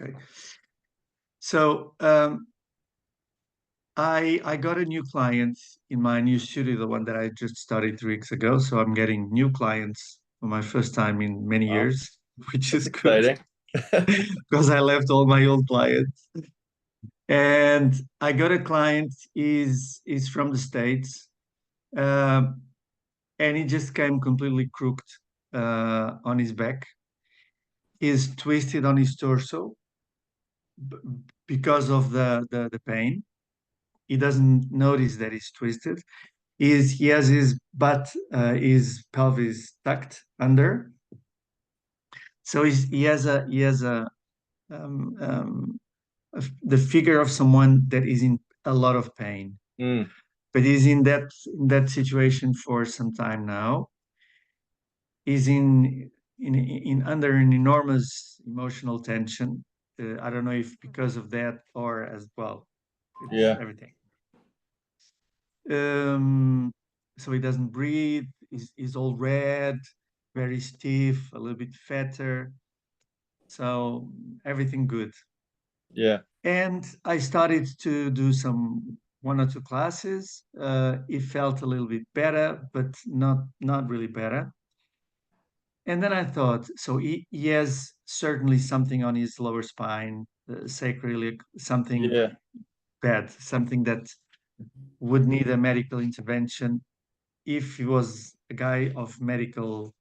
Okay. So I got a new client in my new studio, the one that I just started 3 weeks ago. So I'm getting new clients for my first time in many Wow, years, which that's is good exciting. because I left all my old clients. And I got a client is from the States, um, and he just came completely crooked on his back. He's twisted on his torso b- because of the pain. He doesn't notice that he's twisted. He has his butt, his pelvis tucked under, so um, um, the figure of someone that is in a lot of pain, Mm, but he's in that situation for some time now. He's in under an enormous emotional tension. I don't know if because of that or as well. It's yeah, everything. Um, so he doesn't breathe. He's all red, very stiff, a little bit fatter. So everything good. yeah, And I started to do some 1 or 2 classes. It felt a little bit better, but not really better. And then I thought, so he has certainly something on his lower spine, sacroiliac, something yeah, bad, something that would need a medical intervention if he was a guy of medical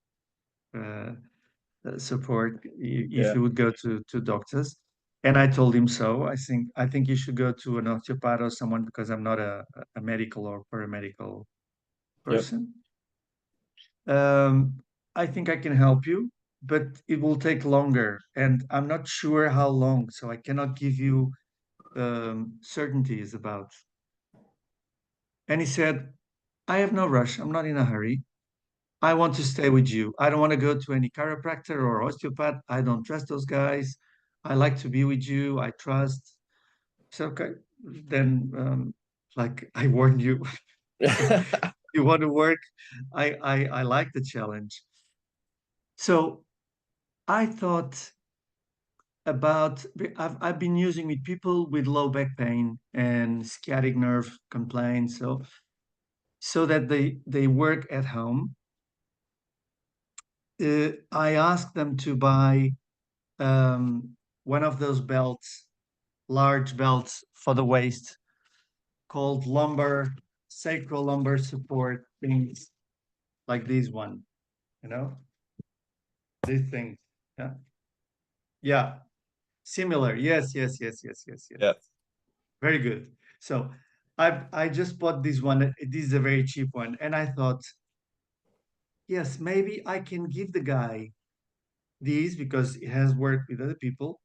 uh, support, if yeah. he would go to doctors. And I told him so. I think you should go to an osteopath or someone because I'm not a medical or paramedical Yep. person. Um, I think I can help you, but it will take longer, and I'm not sure how long, so I cannot give you certainties about. And he said, I have no rush. I'm not in a hurry. I want to stay with you. I don't want to go to any chiropractor or osteopath. I don't trust those guys. I like to be with you. I trust. So, okay, then, like I warned you, you want to work. I like the challenge. So I thought about, I've been using with people with low back pain and sciatic nerve complaints. So that they work at home. I asked them to buy one of those belts, large belts for the waist, called lumbar, sacral lumbar support things, like this one, you know, these things. Yeah. Yeah. Similar. Yes, yes, yes, yes, yes, yes. Yeah. Very good. So I just bought this one. This is a very cheap one. And I thought, yes, maybe I can give the guy these because he has worked with other people,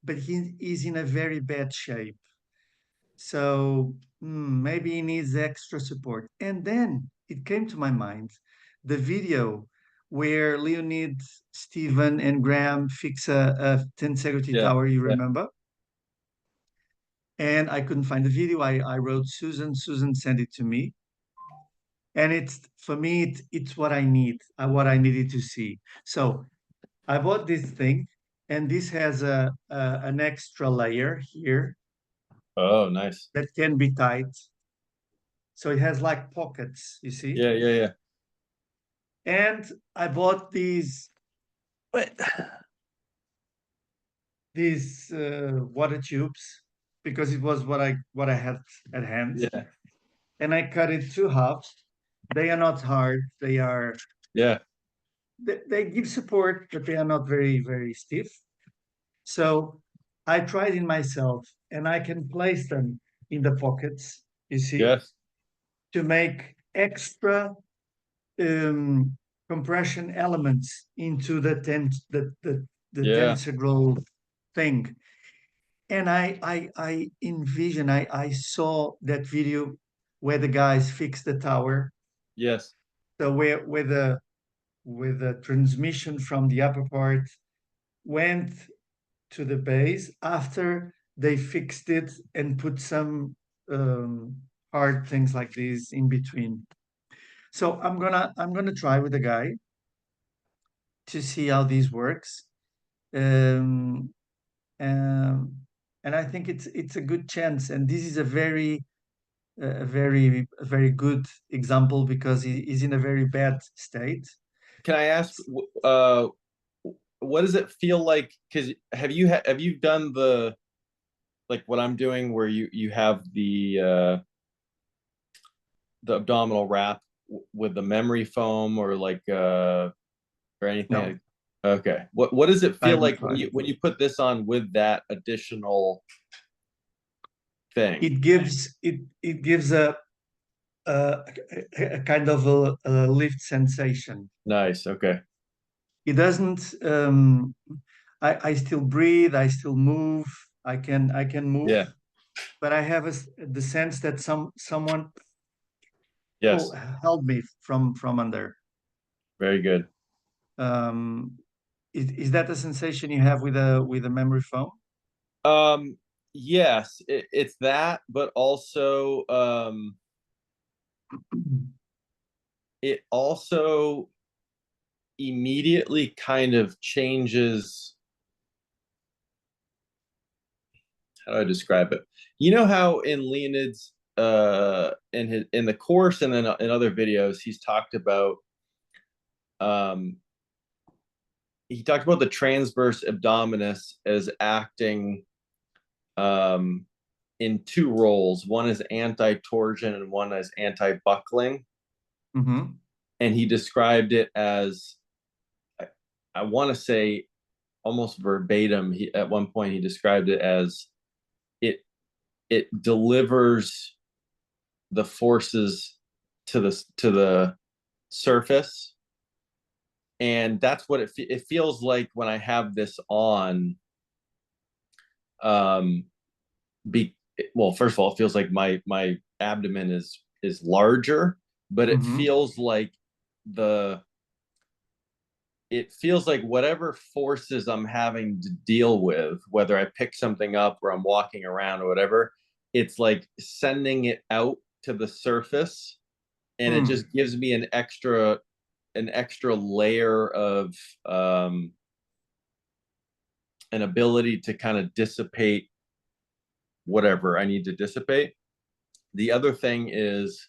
but he is in a very bad shape. So maybe he needs extra support. And then it came to my mind the video where Leonid, Stephen, and Graham fix a tensegrity Yeah. tower, you Yeah. remember? And I couldn't find the video. I wrote Susan. Susan sent it to me. And it's for me, it's what I need, what I needed to see. So I bought this thing, and this has an extra layer here Oh, nice. that can be tight. So it has like pockets, you see. Yeah, yeah, yeah. And I bought Wait. these water tubes because it was what I had at hand, Yeah, and I cut it two halves. They are not hard. yeah. They give support, but they are not very stiff. So I tried it myself, and I can place them in the pockets. You see, Yes. to make extra um, compression elements into the Yeah. tensor thing. And I envision, I saw that video where the guys fix the tower. Yes. So where the transmission from the upper part went to the base after they fixed it and put some um, hard things like this in between. So I'm gonna try with the guy to see how this works. Um, um, and I think it's a good chance. And this is a very good example because he is in a very bad state. Can I ask, what does it feel like? Because have you done the like what I'm doing, where you have the abdominal wrap with the memory foam, or like or anything? No, Okay. What does it I feel haven't like tried. when you put this on with that additional thing? It gives a, a kind of a lift sensation. Nice. Okay. It doesn't. I still breathe. I still move. I can move, Yeah. but I have the sense that someone Yes. held me from under. Very good. Um, is that the sensation you have with a memory foam? Um, yes, it's that, but also it also immediately kind of changes, how do I describe it? You know how in Leonid's in the course and then in other videos um he talked about the transverse abdominis as acting um in two roles. One is anti-torsion and one is anti-buckling. Mm-hmm. And he described it as, I, I want to say almost verbatim. At one point he described it as it it delivers the forces to the surface, and that's what it feels like when I have this on. Um, be well, first of all, it feels like my abdomen is larger, but Mm-hmm. the it feels like whatever forces I'm having to deal with, whether I pick something up or I'm walking around or whatever, it's like sending it out to the surface, and it Hmm. just gives me an extra layer of um, an ability to kind of dissipate whatever I need to dissipate. The other thing is,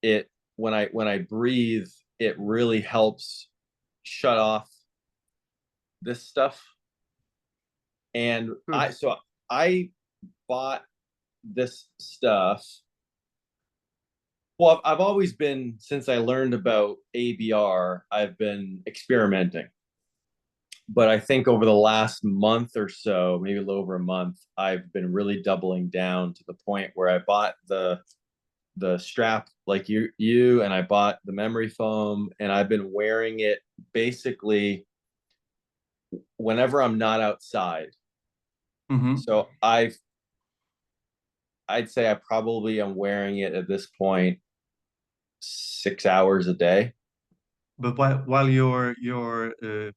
it when I breathe, it really helps shut off this stuff. And Good. I bought this stuff. Well, I've always been, since I learned about ABR, I've been experimenting. But I think over the last month or so, maybe a little over a month, I've been really doubling down to the point where I bought the strap like you and I bought the memory foam, and I've been wearing it basically whenever I'm not outside. Mm-hmm. So I'd say I probably am wearing it at this point 6 hours a day. But while you're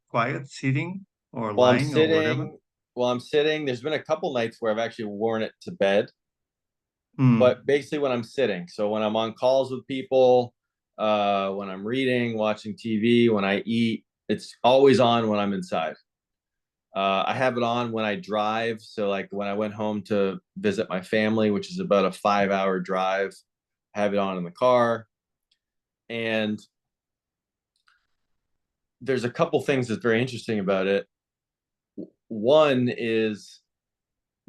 quiet, sitting or While I'm lying or whatever. sitting, while I'm sitting, there's been a couple nights where I've actually worn it to bed, Hmm. but basically when I'm sitting. So when I'm on calls with people, when I'm reading, watching TV, when I eat, it's always on when I'm inside. I have it on when I drive. So like when I went home to visit my family, which is about a 5 hour drive, I have it on in the car. And there's a couple things that's very interesting about it. One is,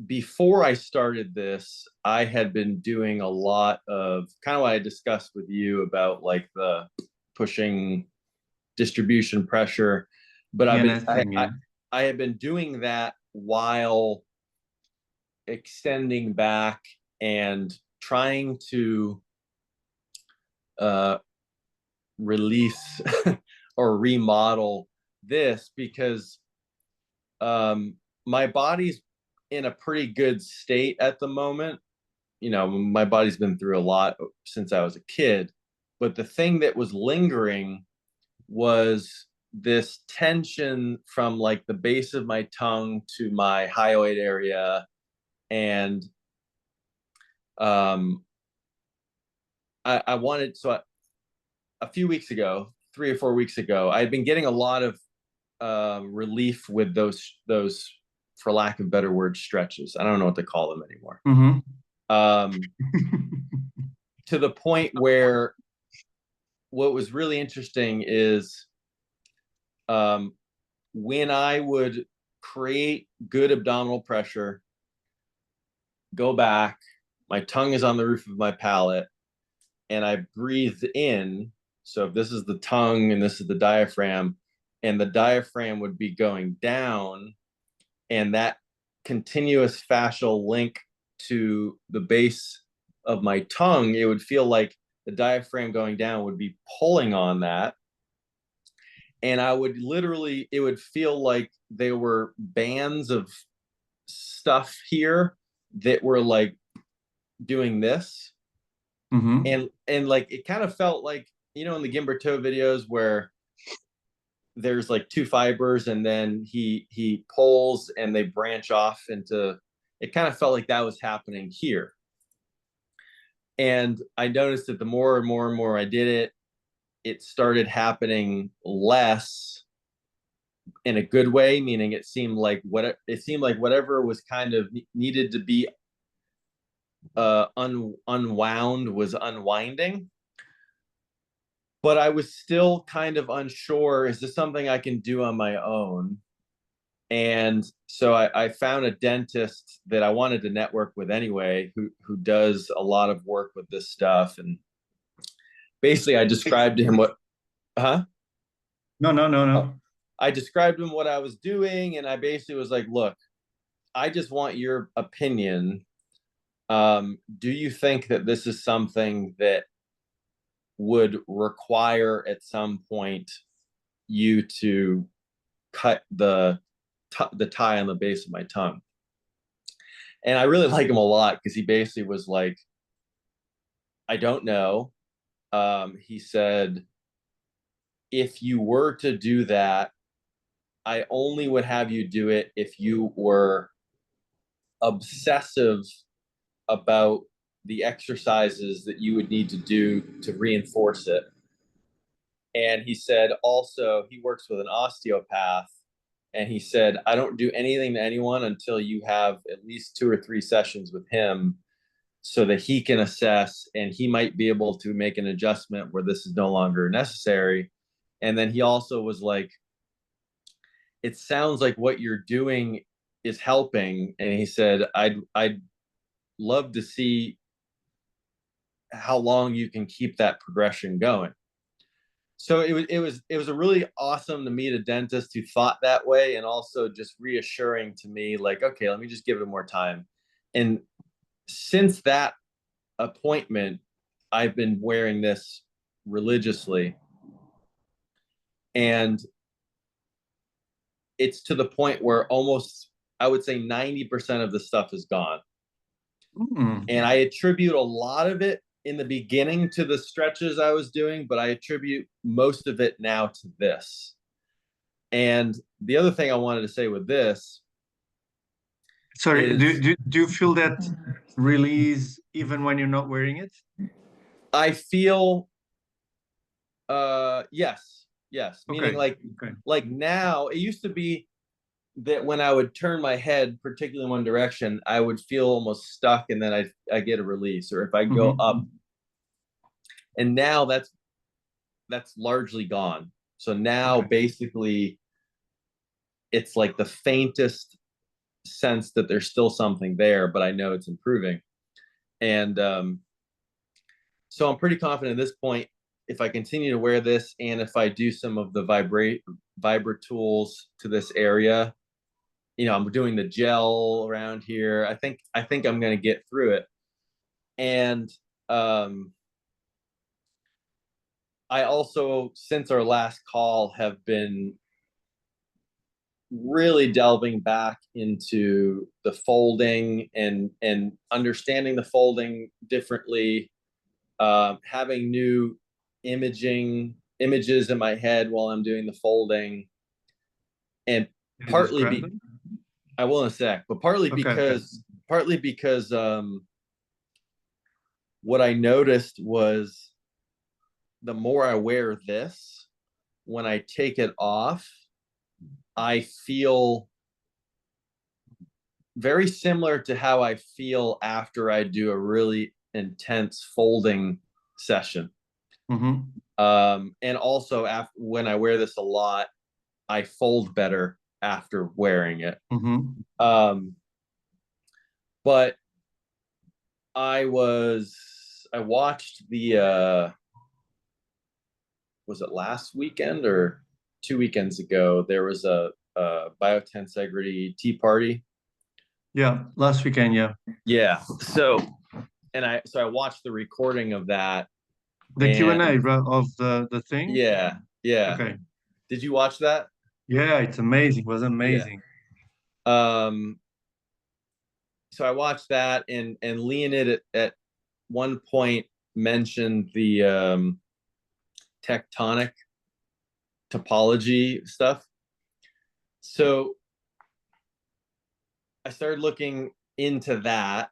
before I started this, I had been doing a lot of kind of what I discussed with you about like the pushing distribution pressure, but Yeah, nesting. Yeah. I had been doing that while extending back and trying to uh, release or remodel this, because um, my body's in a pretty good state at the moment. My body's been through a lot since I was a kid, but the thing that was lingering was this tension from like the base of my tongue to my hyoid area. And um, I wanted, a few weeks ago, 3 or 4 weeks ago, I had been getting a lot of relief with those for lack of better words, stretches. I don't know what to call them anymore. Mm-hmm. Um, to the point where what was really interesting is um, when I would create good abdominal pressure, go back, my tongue is on the roof of my palate, and I breathe in. So if this is the tongue and this is the diaphragm, and the diaphragm would be going down, and that continuous fascial link to the base of my tongue, it would feel like the diaphragm going down would be pulling on that. And I would literally, it would feel like there were bands of stuff here that were like doing this. Mm-hmm. And like it kind of felt like, you know, in the Gimberto videos where there's like two fibers and then he pulls and they branch off into, it kind of felt like that was happening here. And I noticed that the more and more and more I did it, it started happening less in a good way, meaning it seemed like whatever was kind of needed to be unwound was unwinding. But I was still kind of unsure, is this something I can do on my own? And so I found a dentist that I wanted to network with anyway, who does a lot of work with this stuff. And basically I described to him what, huh? No, no, no, Oh, no. I described to him what I was doing, and I basically was like, look, I just want your opinion. Do you think that this is something that would require at some point you to cut the tie on the base of my tongue? And I really like him a lot because he basically was like, I don't know. He said, if you were to do that, I only would have you do it if you were obsessive about the exercises that you would need to do to reinforce it. And he said also he works with an osteopath. And he said, I don't do anything to anyone until you have at least 2 or 3 sessions with him so that he can assess and he might be able to make an adjustment where this is no longer necessary. And then he also was like, it sounds like what you're doing is helping. And he said, I'd love to see how long you can keep that progression going. So it was a really awesome to meet a dentist who thought that way, and also just reassuring to me, like, okay, let me just give it more time. And since that appointment, I've been wearing this religiously, and it's to the point where almost, I would say 90% of the stuff is gone. Mm. And I attribute a lot of it in the beginning to the stretches I was doing, but I attribute most of it now to this. And the other thing I wanted to say with this Sorry, is do you feel that release even when you're not wearing it? I feel yes, meaning Okay, like okay. now it used to be that when I would turn my head, particularly in one direction, I would feel almost stuck, and then I get a release, or if I go up, Mm-hmm. and now that's largely gone. So now Okay. basically it's like the faintest sense that there's still something there, but I know it's improving. And so I'm pretty confident at this point, if I continue to wear this and if I do some of the vibra tools to this area, you know, I'm doing the gel around here. I think I'm going to get through it. And um, I also, since our last call, have been really delving back into the folding and understanding the folding differently, having new images in my head while I'm doing the folding, and Can you partly describe be them? I will in a sec, but partly Okay, okay. because what I noticed was the more I wear this, when I take it off, I feel very similar to how I feel after I do a really intense folding session. Mm-hmm. And also after, when I wear this a lot, I fold better after wearing it. Mm-hmm. Um, but I watched the was it last weekend or 2 weekends ago? There was a biotensegrity tea party. Yeah, last weekend, yeah. Yeah. So I watched the recording of that, The and Q&A of the thing. yeah, yeah. Okay. Did you watch that? Yeah, it's amazing. It was Yeah. amazing. Um, so I watched that, and Leonid at one point mentioned the tectonic topology stuff. So I started looking into that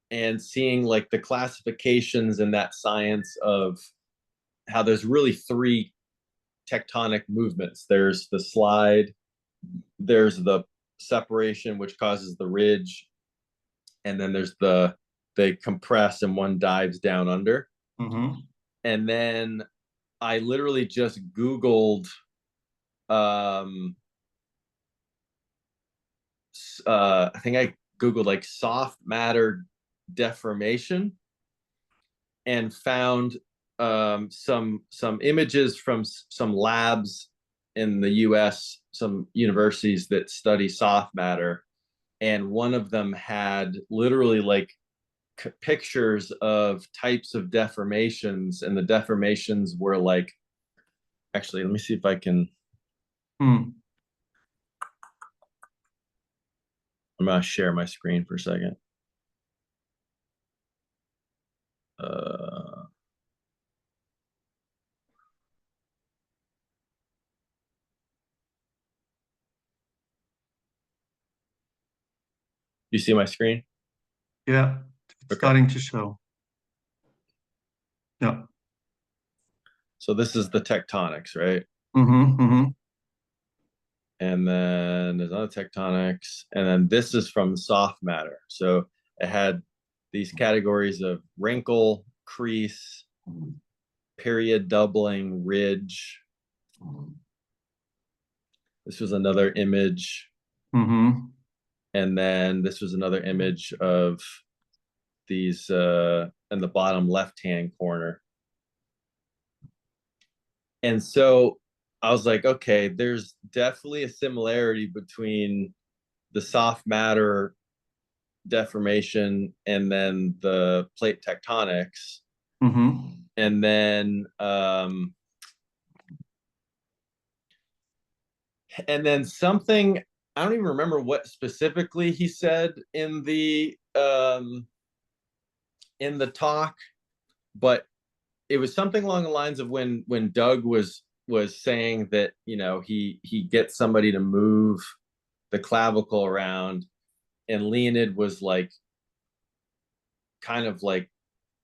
and seeing like the classifications in that science of how there's really three tectonic movements. There's the slide, there's the separation, which causes the ridge, and then there's they compress and one dives down under. Mm-hmm. And then I literally just Googled um I think I Googled like soft matter deformation and found some images from some labs in the US, some universities that study soft matter, and one of them had literally like pictures of types of deformations, and the deformations were like, actually, let me see if I can. Hmm. I'm gonna share my screen for a second. Uh, you see my screen? Yeah, it's Okay. starting to show. Yeah. So this is the tectonics, right? Mm-hmm. Mm-hmm. And then there's other tectonics, and then this is from soft matter. So it had these categories of wrinkle, crease, period doubling, ridge. This was another image, Mm-hmm. and then this was another image of these in the bottom left hand corner. And so I was like, okay, there's definitely a similarity between the soft matter deformation and then the plate tectonics. Mm-hmm. And then something, I don't even remember what specifically he said in the talk, but it was something along the lines of when Doug was saying that, he gets somebody to move the clavicle around, and Leonid was like kind of like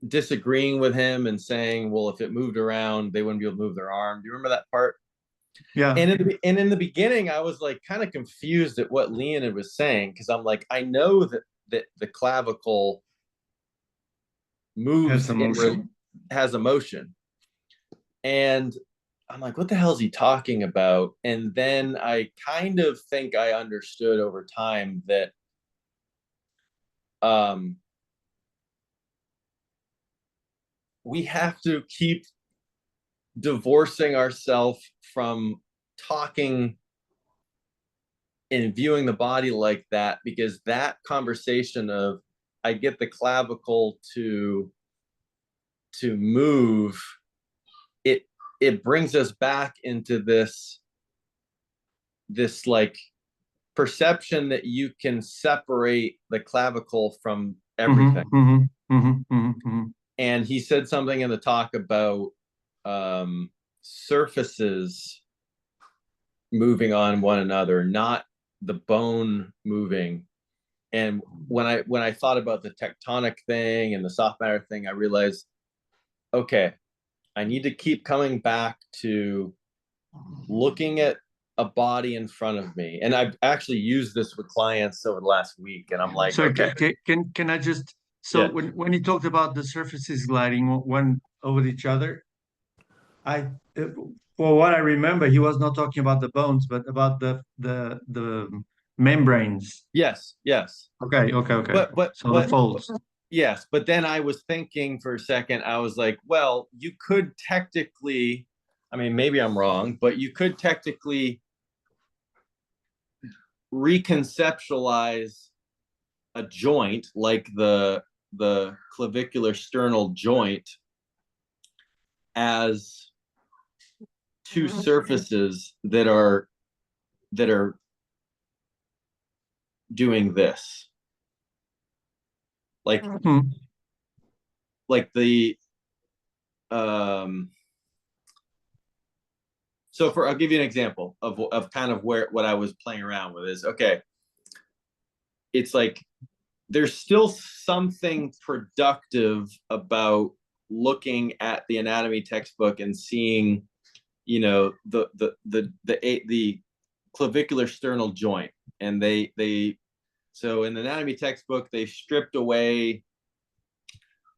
disagreeing with him and saying, well, if it moved around, they wouldn't be able to move their arm. Do you remember that part? Yeah. And in the beginning, I was like kind of confused at what Leonid was saying, because I'm like, I know that the clavicle Has moves emotion. has emotion, and I'm like, what the hell is he talking about? And then I kind of think I understood over time that um, we have to keep divorcing ourselves from talking and viewing the body like that, because that conversation of I get the clavicle to move, it it brings us back into this like perception that you can separate the clavicle from everything. Mm-hmm. Mm-hmm. Mm-hmm. Mm-hmm. And he said something in the talk about surfaces moving on one another, not the bone moving. And when I thought about the tectonic thing and the soft matter thing, I realized, okay, I need to keep coming back to looking at a body in front of me. And I've actually used this with clients over the last week, and I'm like, So okay, can I just, so yeah, when you talked about the surfaces gliding one over each other, I uh, for what I remember, he was not talking about the bones, but about the membranes. yes, yes. Okay, okay, okay. But but So the but folds. yes, but then I was thinking for a second, I was like, well, you could technically, I mean, maybe I'm wrong, but you could technically reconceptualize a joint like the clavicular sternal joint as two surfaces that are doing this, like Hmm. like the um so for I'll give you an example of kind of where what I was playing around with is, okay, it's like there's still something productive about looking at the anatomy textbook and seeing, the clavicular sternal joint. And they so in the anatomy textbook they stripped away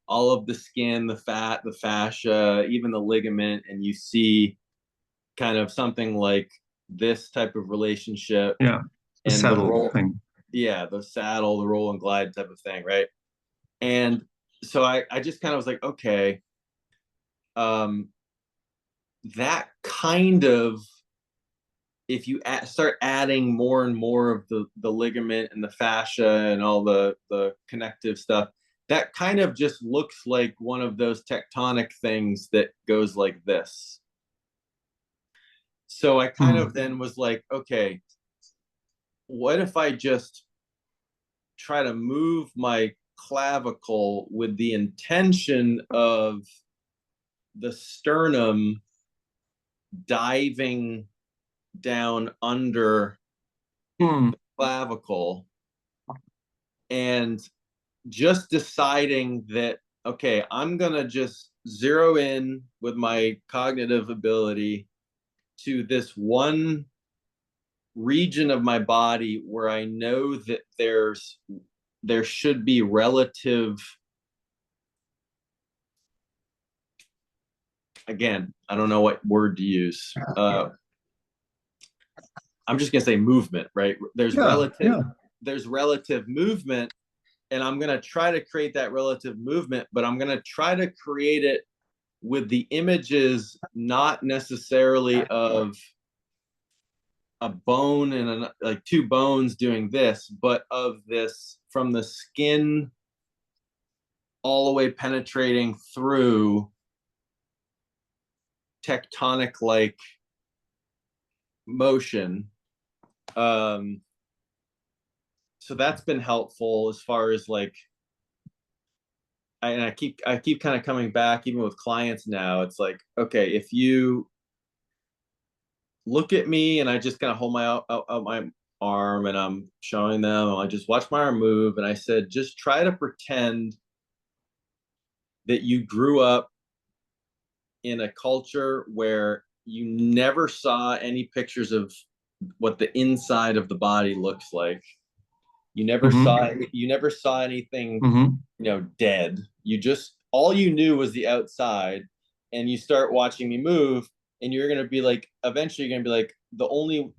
all of the skin, the fat, the fascia, even the ligament, and you see kind of something like this type of relationship Yeah, the and the saddle roll, thing. yeah, the saddle, the roll and glide type of thing, right? And so I just kind of was like, okay, um, that kind of, if you start adding more and more of the ligament and the fascia and all the connective stuff, that kind of just looks like one of those tectonic things that goes like this. So I kind of Hmm. then was like, okay, what if I just try to move my clavicle with the intention of the sternum diving down under Hmm. clavicle, and just deciding that, okay, I'm going to just zero in with my cognitive ability to this one region of my body where I know that there should be relative, again, I don't know what word to use. I'm just going to say movement, right? Yeah, yeah. There's relative movement, and I'm going to try to create that relative movement, but I'm going to try to create it with the images not necessarily of a bone and like two bones doing this, but of this from the skin all the way penetrating through tectonic like motion. Um, so that's been helpful as far as like, and I keep kind of coming back even with clients now. It's like, okay, if you look at me and I just kind of hold out my arm and I'm showing them, and I just watch my arm move, and I said, just try to pretend that you grew up in a culture where you never saw any pictures of what the inside of the body looks like. Hmm. You never saw anything, Hmm. dead. You just, all you knew was the outside, and you start watching me move, and you're going to be like, eventually you're going to be like, the only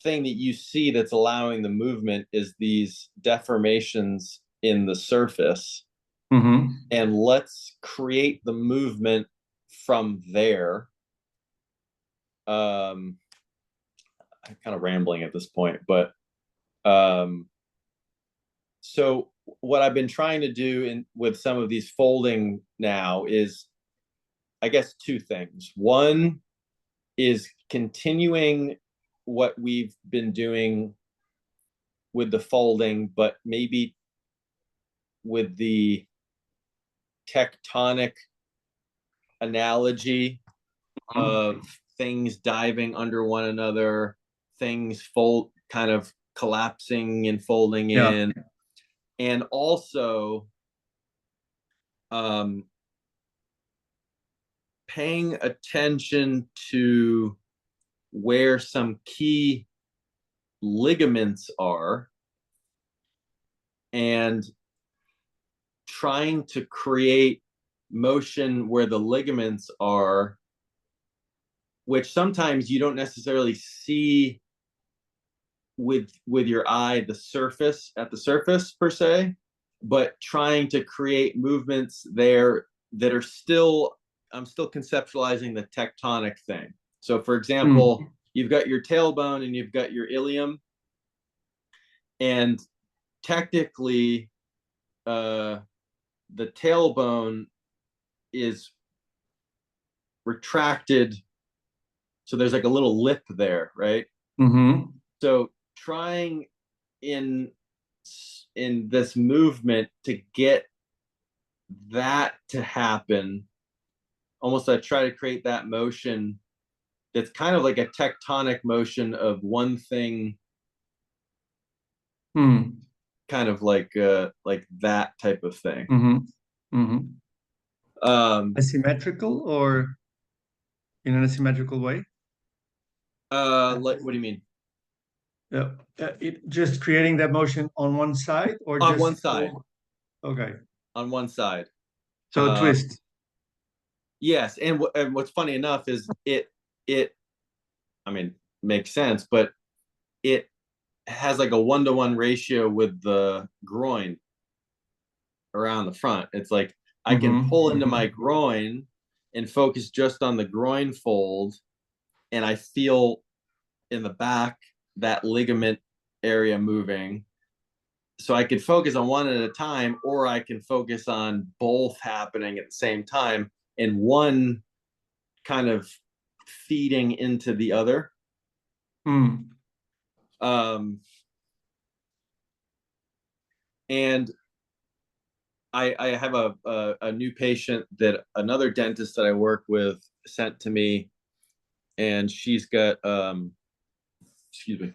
thing that you see that's allowing the movement is these deformations in the surface, Hmm. and let's create the movement from there. I'm kind of rambling at this point, but um, so what I've been trying to do with some of these folding now is, I guess, two things. One is continuing what we've been doing with the folding, but maybe with the tectonic analogy of things diving under one another, things fold kind of collapsing and folding Yeah. in, and also um, paying attention to where some key ligaments are and trying to create motion where the ligaments are, which sometimes you don't necessarily see with your eye the surface per se, but trying to create movements there that are still, I'm still conceptualizing the tectonic thing. So for example, you've got your tailbone and you've got your ilium, and technically the tailbone is retracted, so there's like a little lip there, right? So trying in this movement to get that to happen, almost I try to create that motion that's kind of like a tectonic motion of one thing, kind of like that type of thing. Asymmetrical or in an asymmetrical way? Like, what do you mean? It just creating that motion on one side or On just one side. Okay. On one side. So twist. Yes, and what's funny enough is it I mean, makes sense, but it has like a 1-to-1 ratio with the groin around the front. It's like I can pull into my groin and focus just on the groin fold, and I feel in the back that ligament area moving. So I could focus on one at a time, or I can focus on both happening at the same time, and one kind of feeding into the other. And I have a new patient that another dentist that I work with sent to me, and she's got excuse me,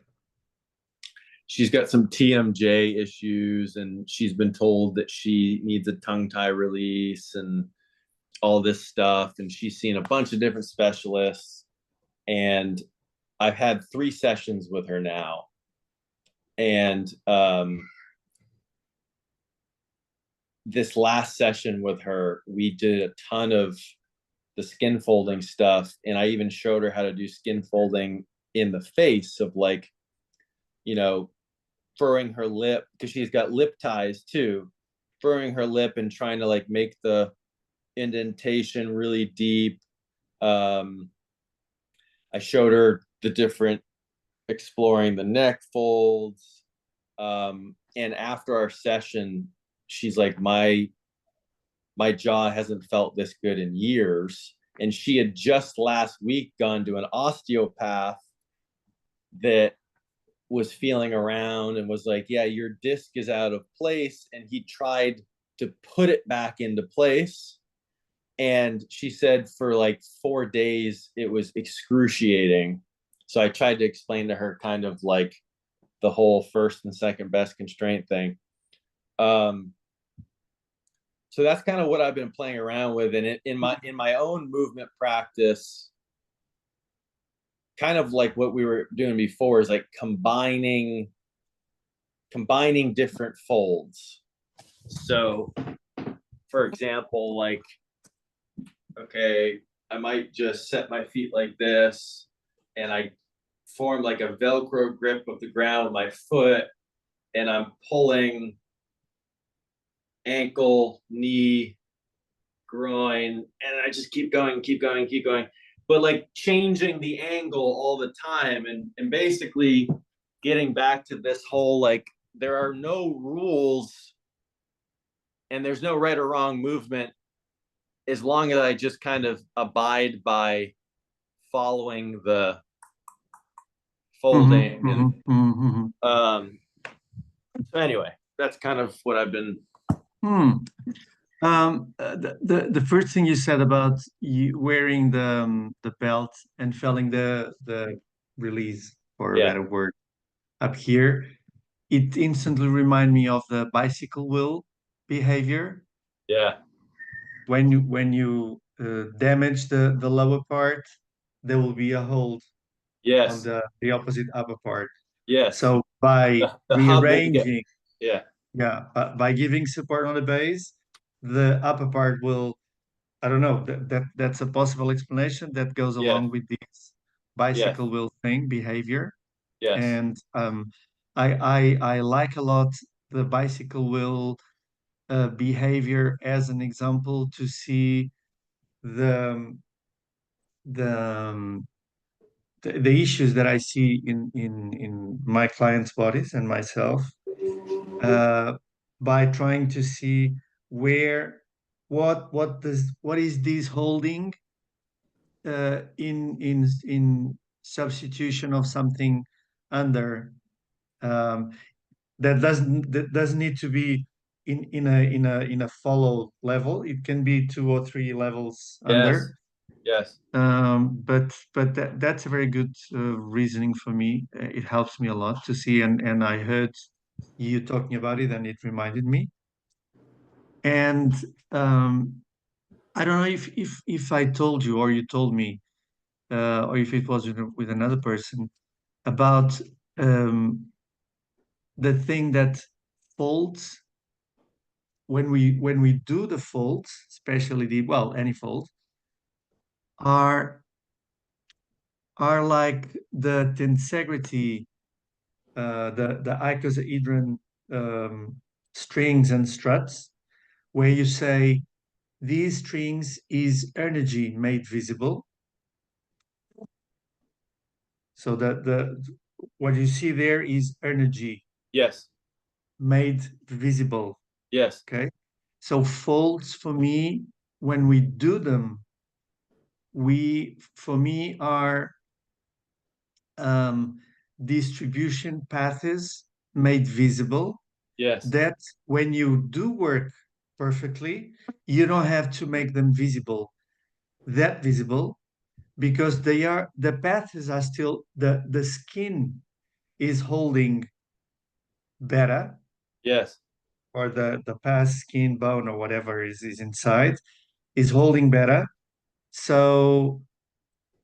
she's got some TMJ issues, and she's been told that she needs a tongue tie release and all this stuff, and she's seen a bunch of different specialists, and I've had 3 sessions with her now, and this last session with her, we did a ton of the skin folding stuff, and I even showed her how to do skin folding in the face of, like, you know, furrowing her lip, because she's got lip ties too, furrowing her lip and trying to like make the indentation really deep. I showed her the different, exploring the neck folds, and after our session, she's like, my jaw hasn't felt this good in years. And she had just last week gone to an osteopath that was feeling around and was like, yeah, your disc is out of place. And he tried to put it back into place. And she said for like 4 days, it was excruciating. So I tried to explain to her kind of like the whole first and second best constraint thing. So that's kind of what I've been playing around with, and in my own movement practice, kind of like what we were doing before, is like combining different folds. So, for example, like, okay, I might just set my feet like this, and I form like a Velcro grip of the ground with my foot, and I'm pulling ankle, knee, groin, and I just keep going, but like changing the angle all the time, and basically getting back to this whole, like, there are no rules and there's no right or wrong movement, as long as I just kind of abide by following the folding. So anyway, that's kind of what I've been. The first thing you said about you wearing the belt and feeling the release, for a better word, up here, it instantly reminded me of the bicycle wheel behavior. Yeah. When you damage the lower part, there will be a hold on Yes. the opposite upper part. Yes. So by The hub will get. rearranging, Yeah. yeah, by giving support on the base, the upper part will, I don't know, that's a possible explanation that goes Yes. along with this Yes. bicycle wheel thing behavior. Yes. And I like a lot the bicycle wheel behavior as an example to see the the um, the issues that I see in my clients' bodies and myself, uh, by trying to see where what is this holding in substitution of something under, um, that doesn't need to be in a follow level. It can be 2 or 3 levels Yes. under. Yes. But that's a very good reasoning for me. It helps me a lot to see, and I heard you talking about it, and it reminded me. And um, I don't know if I told you or you told me, or if it was with another person about the thing that folds when we do the folds, especially any fold, are are like the tensegrity, the icosahedron strings and struts, where you say these strings is energy made visible. So the what you see there is energy Yes. made visible. Yes. Okay. So folds for me, when we do them, we for me are um, distribution paths made visible, Yes. that when you do work perfectly, you don't have to make them visible, because the paths are still, the skin is holding better, Yes. or the past skin bone or whatever is inside is holding better. So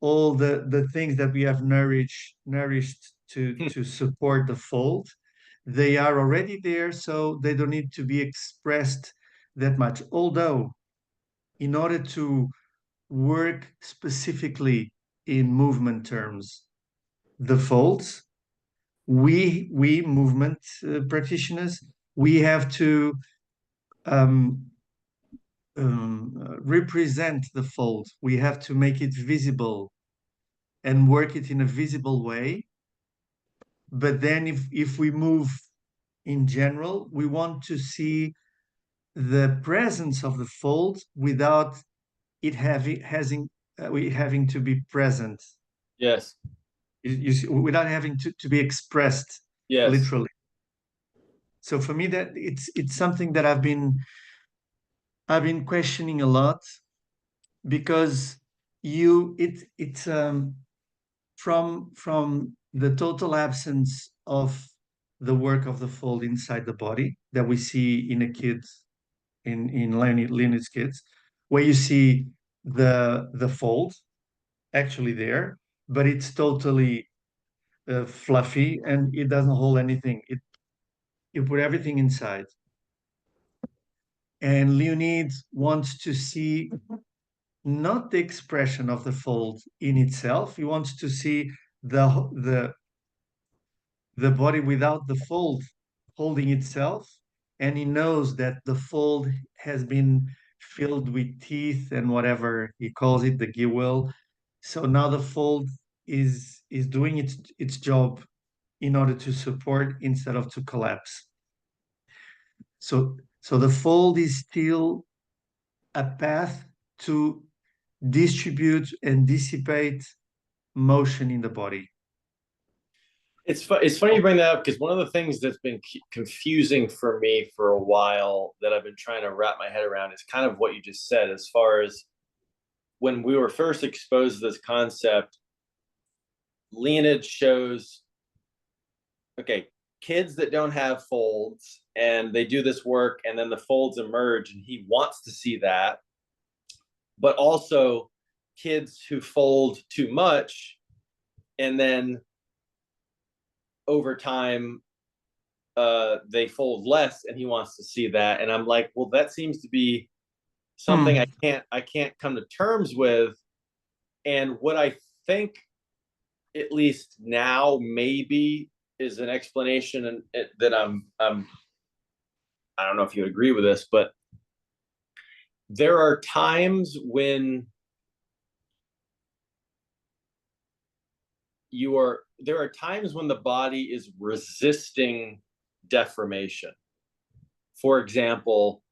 all the things that we have nourished to support the fold, they are already there, so they don't need to be expressed that much. Although, in order to work specifically in movement terms, the folds, we movement practitioners, we have to um, represent the fold. We have to make it visible and work it in a visible way. But then if we move in general, we want to see the presence of the fold without having to be present. Yes. You see, without having to be expressed Yes. literally. So for me, that it's something that I've been questioning a lot, because it's from the total absence of the work of the fold inside the body that we see in a kid, in Leonid's kids, where you see the fold actually there, but it's totally fluffy and it doesn't hold anything. You put everything inside, and Leonid wants to see not the expression of the fold in itself. He wants to see the the the body without the fold holding itself, and he knows that the fold has been filled with teeth and whatever he calls it, the gill. So now the fold is doing its job in order to support instead of to collapse. So the fold is still a path to distribute and dissipate motion in the body. It's funny you bring that up, because one of the things that's been confusing for me for a while, that I've been trying to wrap my head around, is kind of what you just said. As far as when we were first exposed to this concept, Leonid shows, okay, kids that don't have folds, and they do this work, and then the folds emerge, and he wants to see that. But also kids who fold too much, and then over time they fold less, and he wants to see that. And I'm like, well, that seems to be something Hmm. I can't come to terms with. And what I think, at least now, maybe is an explanation, and that I don't know if you agree with this, but there are times when there are times when the body is resisting deformation. For example,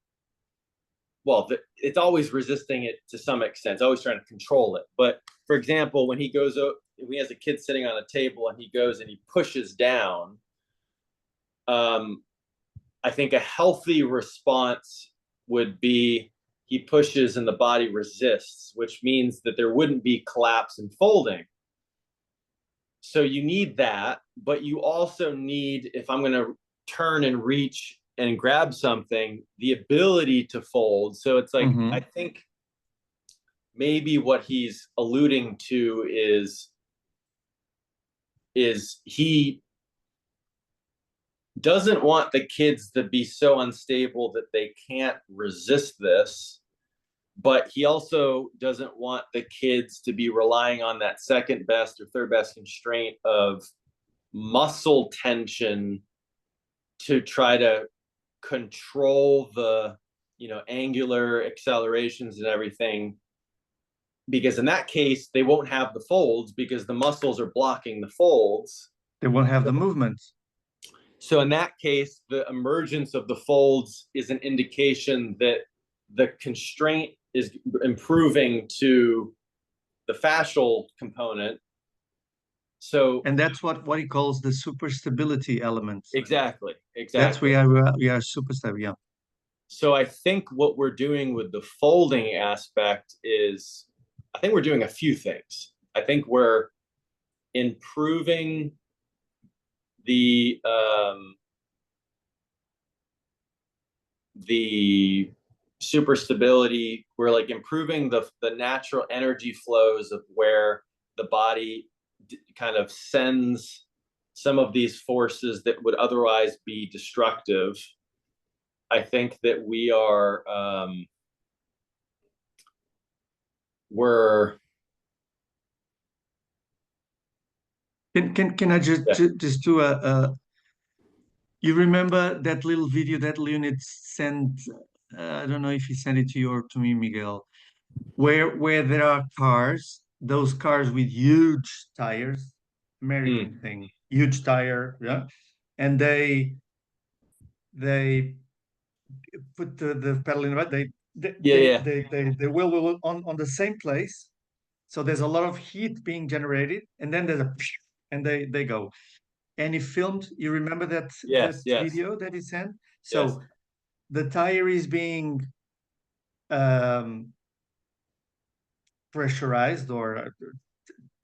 well, it's always resisting it to some extent. It's always trying to control it. But for example, when he has a kid sitting on a table and he goes and he pushes down, um, I think a healthy response would be he pushes and the body resists, which means that there wouldn't be collapse and folding. So you need that, but you also need, if I'm going to turn and reach and grab something, the ability to fold. So it's like, I Hmm. think maybe what he's alluding to is he doesn't want the kids to be so unstable that they can't resist this, but he also doesn't want the kids to be relying on that second best or third best constraint of muscle tension to try to control the angular accelerations and everything, because in that case they won't have the folds because the muscles are blocking the folds. They won't have the movement. So in that case, the emergence of the folds is an indication that the constraint is improving to the fascial component. So And that's what he calls the superstability element. exactly, That's exactly. we are super stable. Yeah. So I think what we're doing with the folding aspect is, I think we're doing a few things. I think we're improving the the super stability. We're like improving the natural energy flows of where the body kind of sends some of these forces that would otherwise be destructive. I think that we're Can I just yeah. just do a you remember that little video that Leonid sent? I don't know if he sent it to you or to me, Miguel, where there are cars, those cars with huge tires, Mm, American thing, huge tire, yeah, and they put the pedal in the right, yeah, yeah, they will on the same place, so there's a lot of heat being generated, and then there's a and they go. And he filmed. You remember that yes, yes, video that he sent? yes, So the tire is being um, pressurized or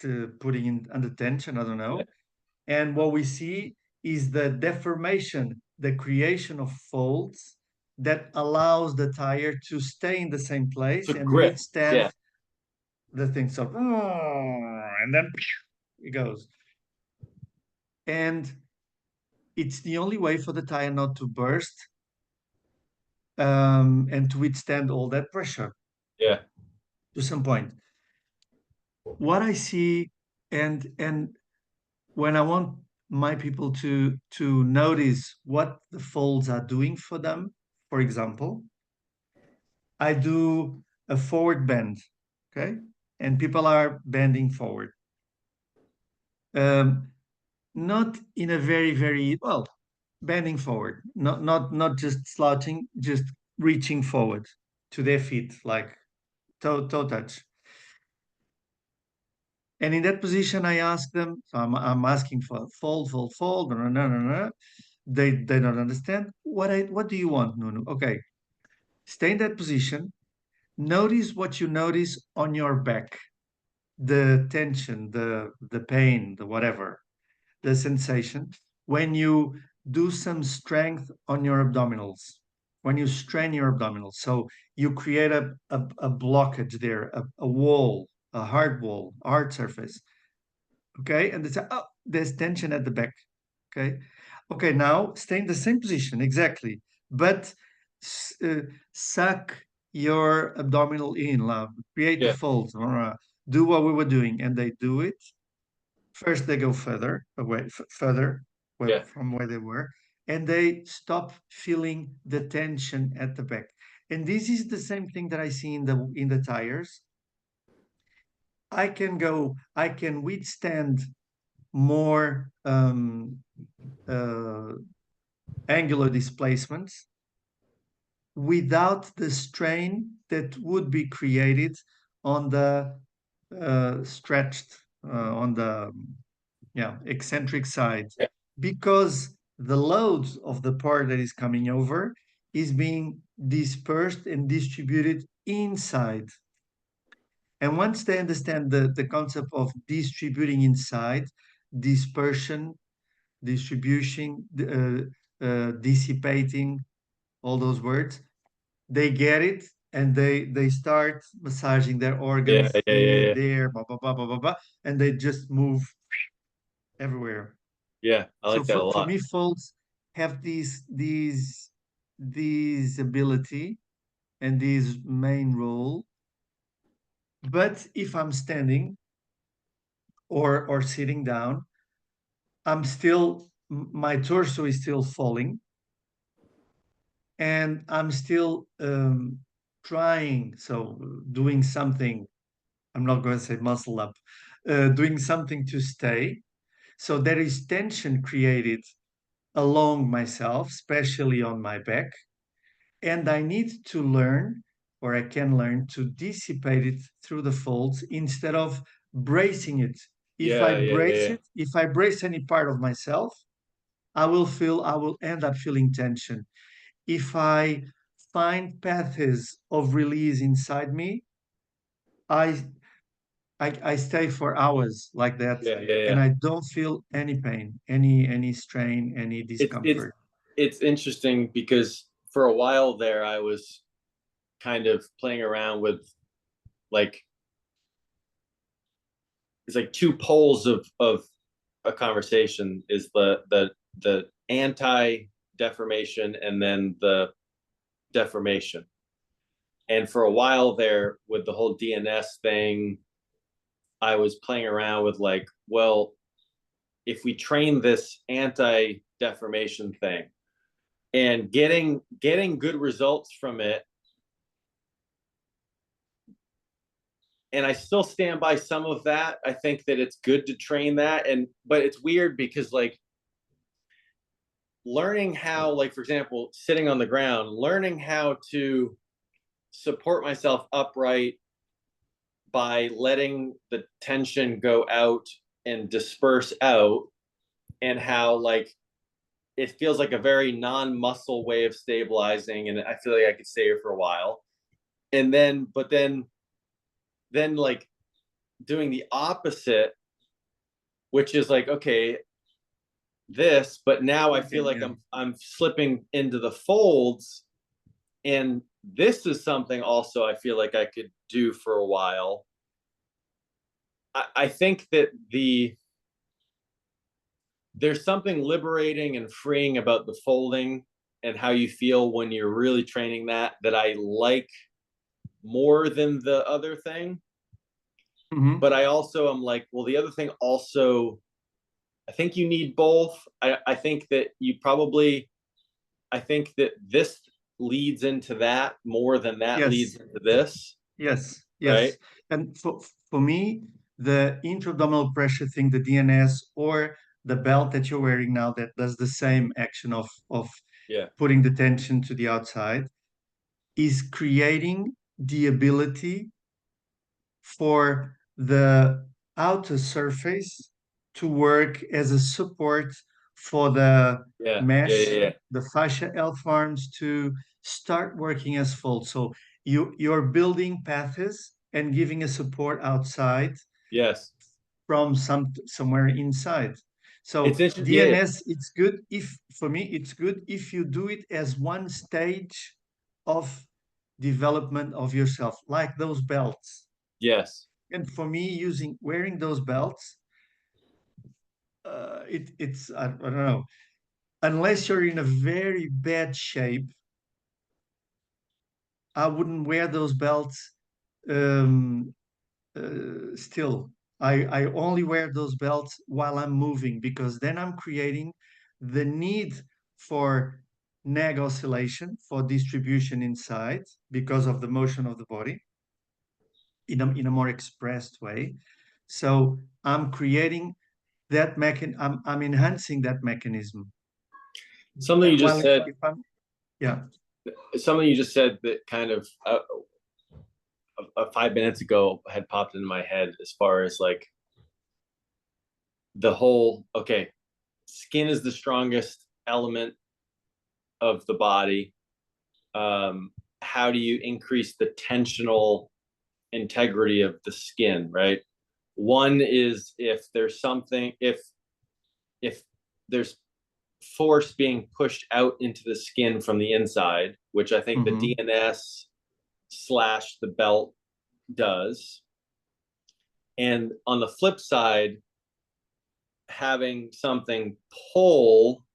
to putting in under tension. I don't yeah. know. And what we see is the deformation, the creation of folds that allows the tire to stay in the same To place and grip, withstand yeah, the things of, and then it goes. And it's the only way for the tire not to burst and to withstand all that pressure yeah, to some point. What I see, and when I want my people to notice what the folds are doing for them, for example, I do a forward bend, okay, and people are bending forward, um, not in a very well, bending forward, not just slouching, just reaching forward to their feet, like toe touch. And in that position, I ask them, so I'm asking for fold. No, no, no, no. They don't understand. What do you want, Nuno? Okay, stay in that position. Notice what you notice on your back, the tension, the pain, the whatever, the sensation when you do some strength on your abdominals, when you strain your abdominals. So you create a blockage there, a wall, a hard wall, a hard surface. Okay, and they say, oh, there's tension at the back. Okay, okay, now stay in the same position exactly, but suck your abdominal in, love. Create the Yeah. folds. Do what we were doing, and they do it. First, they go further away, further Yeah. from where they were, and they stop feeling the tension at the back. And this is the same thing that I see in the tires. I can withstand more uh, angular displacements without the strain that would be created on the stretched, on the eccentric side, Yeah. because the load of the part that is coming over is being dispersed and distributed inside. And once they understand the concept of distributing inside, dispersion, distribution, dissipating, all those words, they get it, and they start massaging their Yeah. organs Yeah. here, Yeah. there, blah, blah, blah, blah, blah, blah, and they just move everywhere. Yeah. I So like that a for lot. me, folds have these ability and this main role. But if I'm standing or sitting down, I'm still my torso is still falling, and I'm still trying. So doing something. I'm not going to say muscle up. Doing something to stay. So there is tension created along myself, especially on my back. And I need to learn, or I can learn to dissipate it through the folds instead of bracing it. Yeah. Yeah. Yeah. Yeah. If I brace any part of myself, I will end up feeling tension. If I find paths of release inside me, I, I stay for hours like that, Yeah. Yeah. and Yeah. I don't feel any pain, any strain, any It's it's discomfort. it's interesting because for a while there I was kind of playing around with like it's like two poles of a conversation is the anti deformation and then the deformation. And for a while there with the whole DNS thing, I was playing around with like, well, if we train this anti deformation thing and getting good results from it, and I still stand by some of that. I think that it's good to train that, and but it's weird because like learning how, like for example, sitting on the ground, learning how to support myself upright by letting the tension go out and disperse out, and how like it feels like a very non-muscle way of stabilizing, and I feel like I could stay here for a while. And then but then like doing the opposite, which is like, okay, this, but now I feel Okay, like yeah. I'm slipping into the folds, and this is something also I feel like I could do for a while. I think that there's something liberating and freeing about the folding and how you feel when you're really training that I like more than the other thing. Hmm. But I also am like, well, the other thing also, I think you need both. I think that you probably, I think that this leads into that more than that leads Yes, into this, yes, right? yes. And for me, the intra-abdominal pressure thing, the DNS, or the belt that you're wearing now that does the same action of Yeah. putting the tension to the outside, is creating the ability for the outer surface to work as a support for the Yeah. Yeah. Yeah. mesh, Yeah. the fascia L forms to start working as folds. So you're building paths and giving a support outside Yes. from somewhere inside. It's So interesting. Yeah. Yeah. DNS, it's good if for me it's good if you do it as one stage of development of yourself, like those belts. Yes. And for me, using wearing those belts, it's I don't know, unless you're in a very bad shape, I wouldn't wear those belts. Um, Still, I only wear those belts while I'm moving, because then I'm creating the need for neck oscillation, for distribution inside, because of the motion of the body in a more expressed way. So I'm creating that I'm enhancing that mechanism. Something you just While said, if I'm, yeah. something you just said that kind of 5 minutes ago had popped into my head as far as like the whole, okay, skin is the strongest element of the body. How do you increase the tensional integrity of the skin, right? One is if there's something, if there's force being pushed out into the skin from the inside, which I think the Hmm. DNS slash the belt does. And on the flip side, having something pull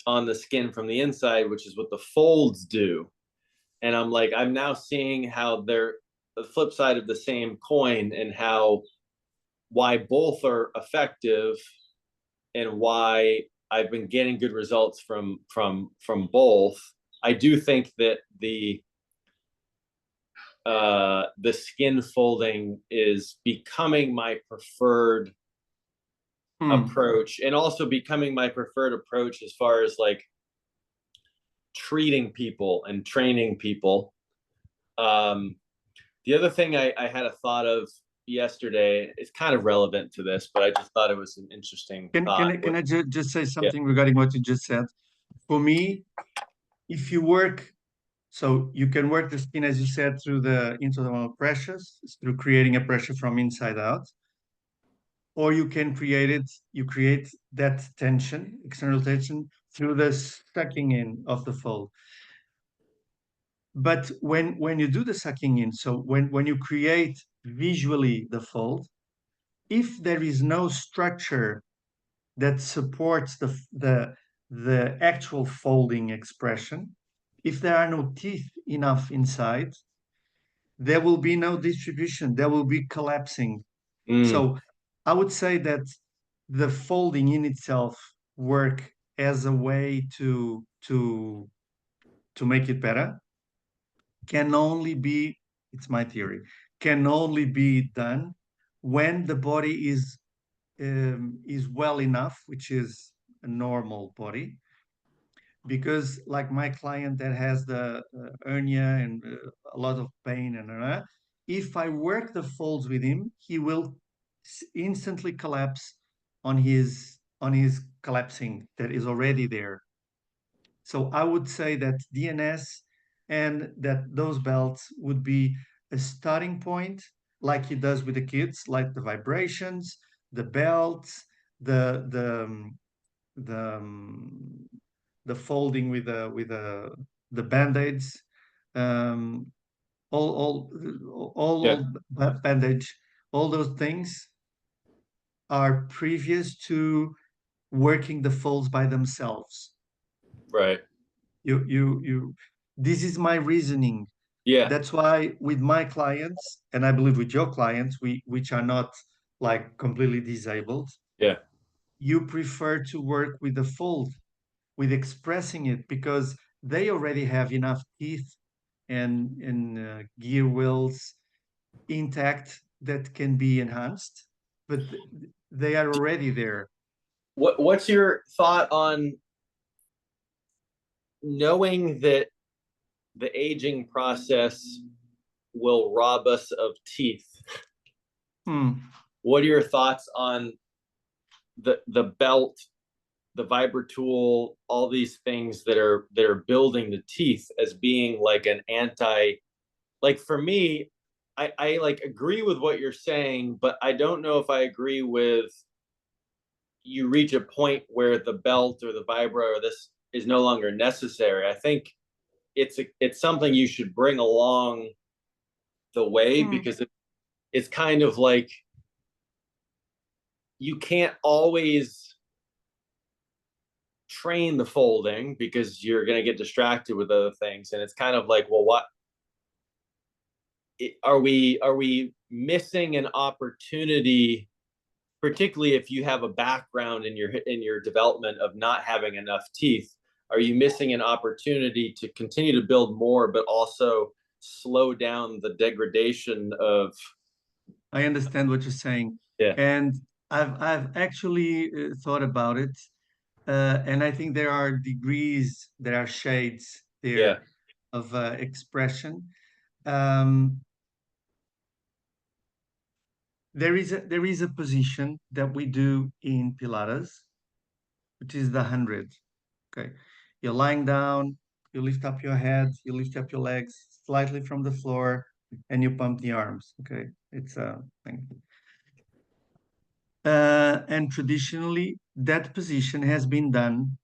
on the skin from the inside, which is what the folds do. And I'm like, I'm now seeing how they're the flip side of the same coin, and how why both are effective, and why I've been getting good results from both. I do think that the skin folding is becoming my preferred Hmm. approach, and also becoming my preferred approach as far as like treating people and training people. Um, the other thing I had a thought of yesterday is kind of relevant to this, but I just thought it was an interesting thought. Can I just say Yeah, something regarding what you just said? For me, if you work, so you can work the skin, as you said, through the intradermal pressures, through creating a pressure from inside out, or you can you create that tension, external tension, through the sucking in of the fold. But when you do the sucking in, so when you create visually the fold, if there is no structure that supports the actual folding expression, if there are no teeth enough inside, there will be no distribution, there will be collapsing. mm, So I would say that the folding in itself work as a way to make it better can only be, it's my theory, can only be done when the body is well enough, which is a normal body. Because like my client that has the hernia and a lot of pain and if I work the folds with him, he will instantly collapse on his collapsing that is already there. So I would say that DNS and that those belts would be a starting point, like he does with the kids, like the vibrations, the belts, the the um, the um, the folding with the band-aids, um, yeah, all bandage, all those things are previous to working the folds by themselves. right. You This is my reasoning. Yeah, That's why with my clients, and I believe with your clients, which are not like completely disabled, yeah. you prefer to work with the fold, with expressing it, because they already have enough teeth and gear wheels intact that can be enhanced, but they are already there. What's your thought on knowing that the aging process will rob us of teeth? Hmm. What are your thoughts on the belt, the vibratool, all these things that are building the teeth as being like an anti, like for me, I like agree with what you're saying, but I don't know if I agree with you reach a point where the belt or the vibra or this is no longer necessary. I think it's something you should bring along the way, Hmm. because it's kind of like you can't always. train the folding because you're going to get distracted with other things. And it's kind of like, well, what are we missing an opportunity, particularly if you have a background in your development of not having enough teeth? Are you missing an opportunity to continue to build more, but also slow down the degradation of? I understand what you're saying, Yeah, and I've actually thought about it, and I think there are degrees, there are shades yeah, there of expression. Um, there is a position that we do in Pilates, which is the 100. Okay, you're lying down, you lift up your head, you lift up your legs slightly from the floor, and you pump the arms. Okay, it's a thing. And traditionally, that position has been done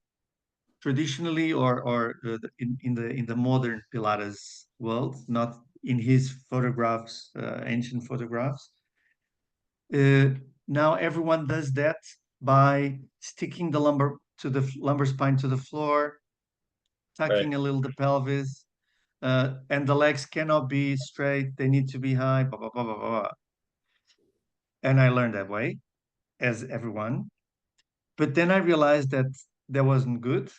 traditionally, or in the modern Pilates world, not in his photographs, ancient photographs. Uh, Now everyone does that by sticking the lumbar spine to the floor, right. tucking a little the pelvis, and the legs cannot be straight; they need to be high. Blah blah blah blah blah. And I learned that way, as everyone. But then I realized that that wasn't good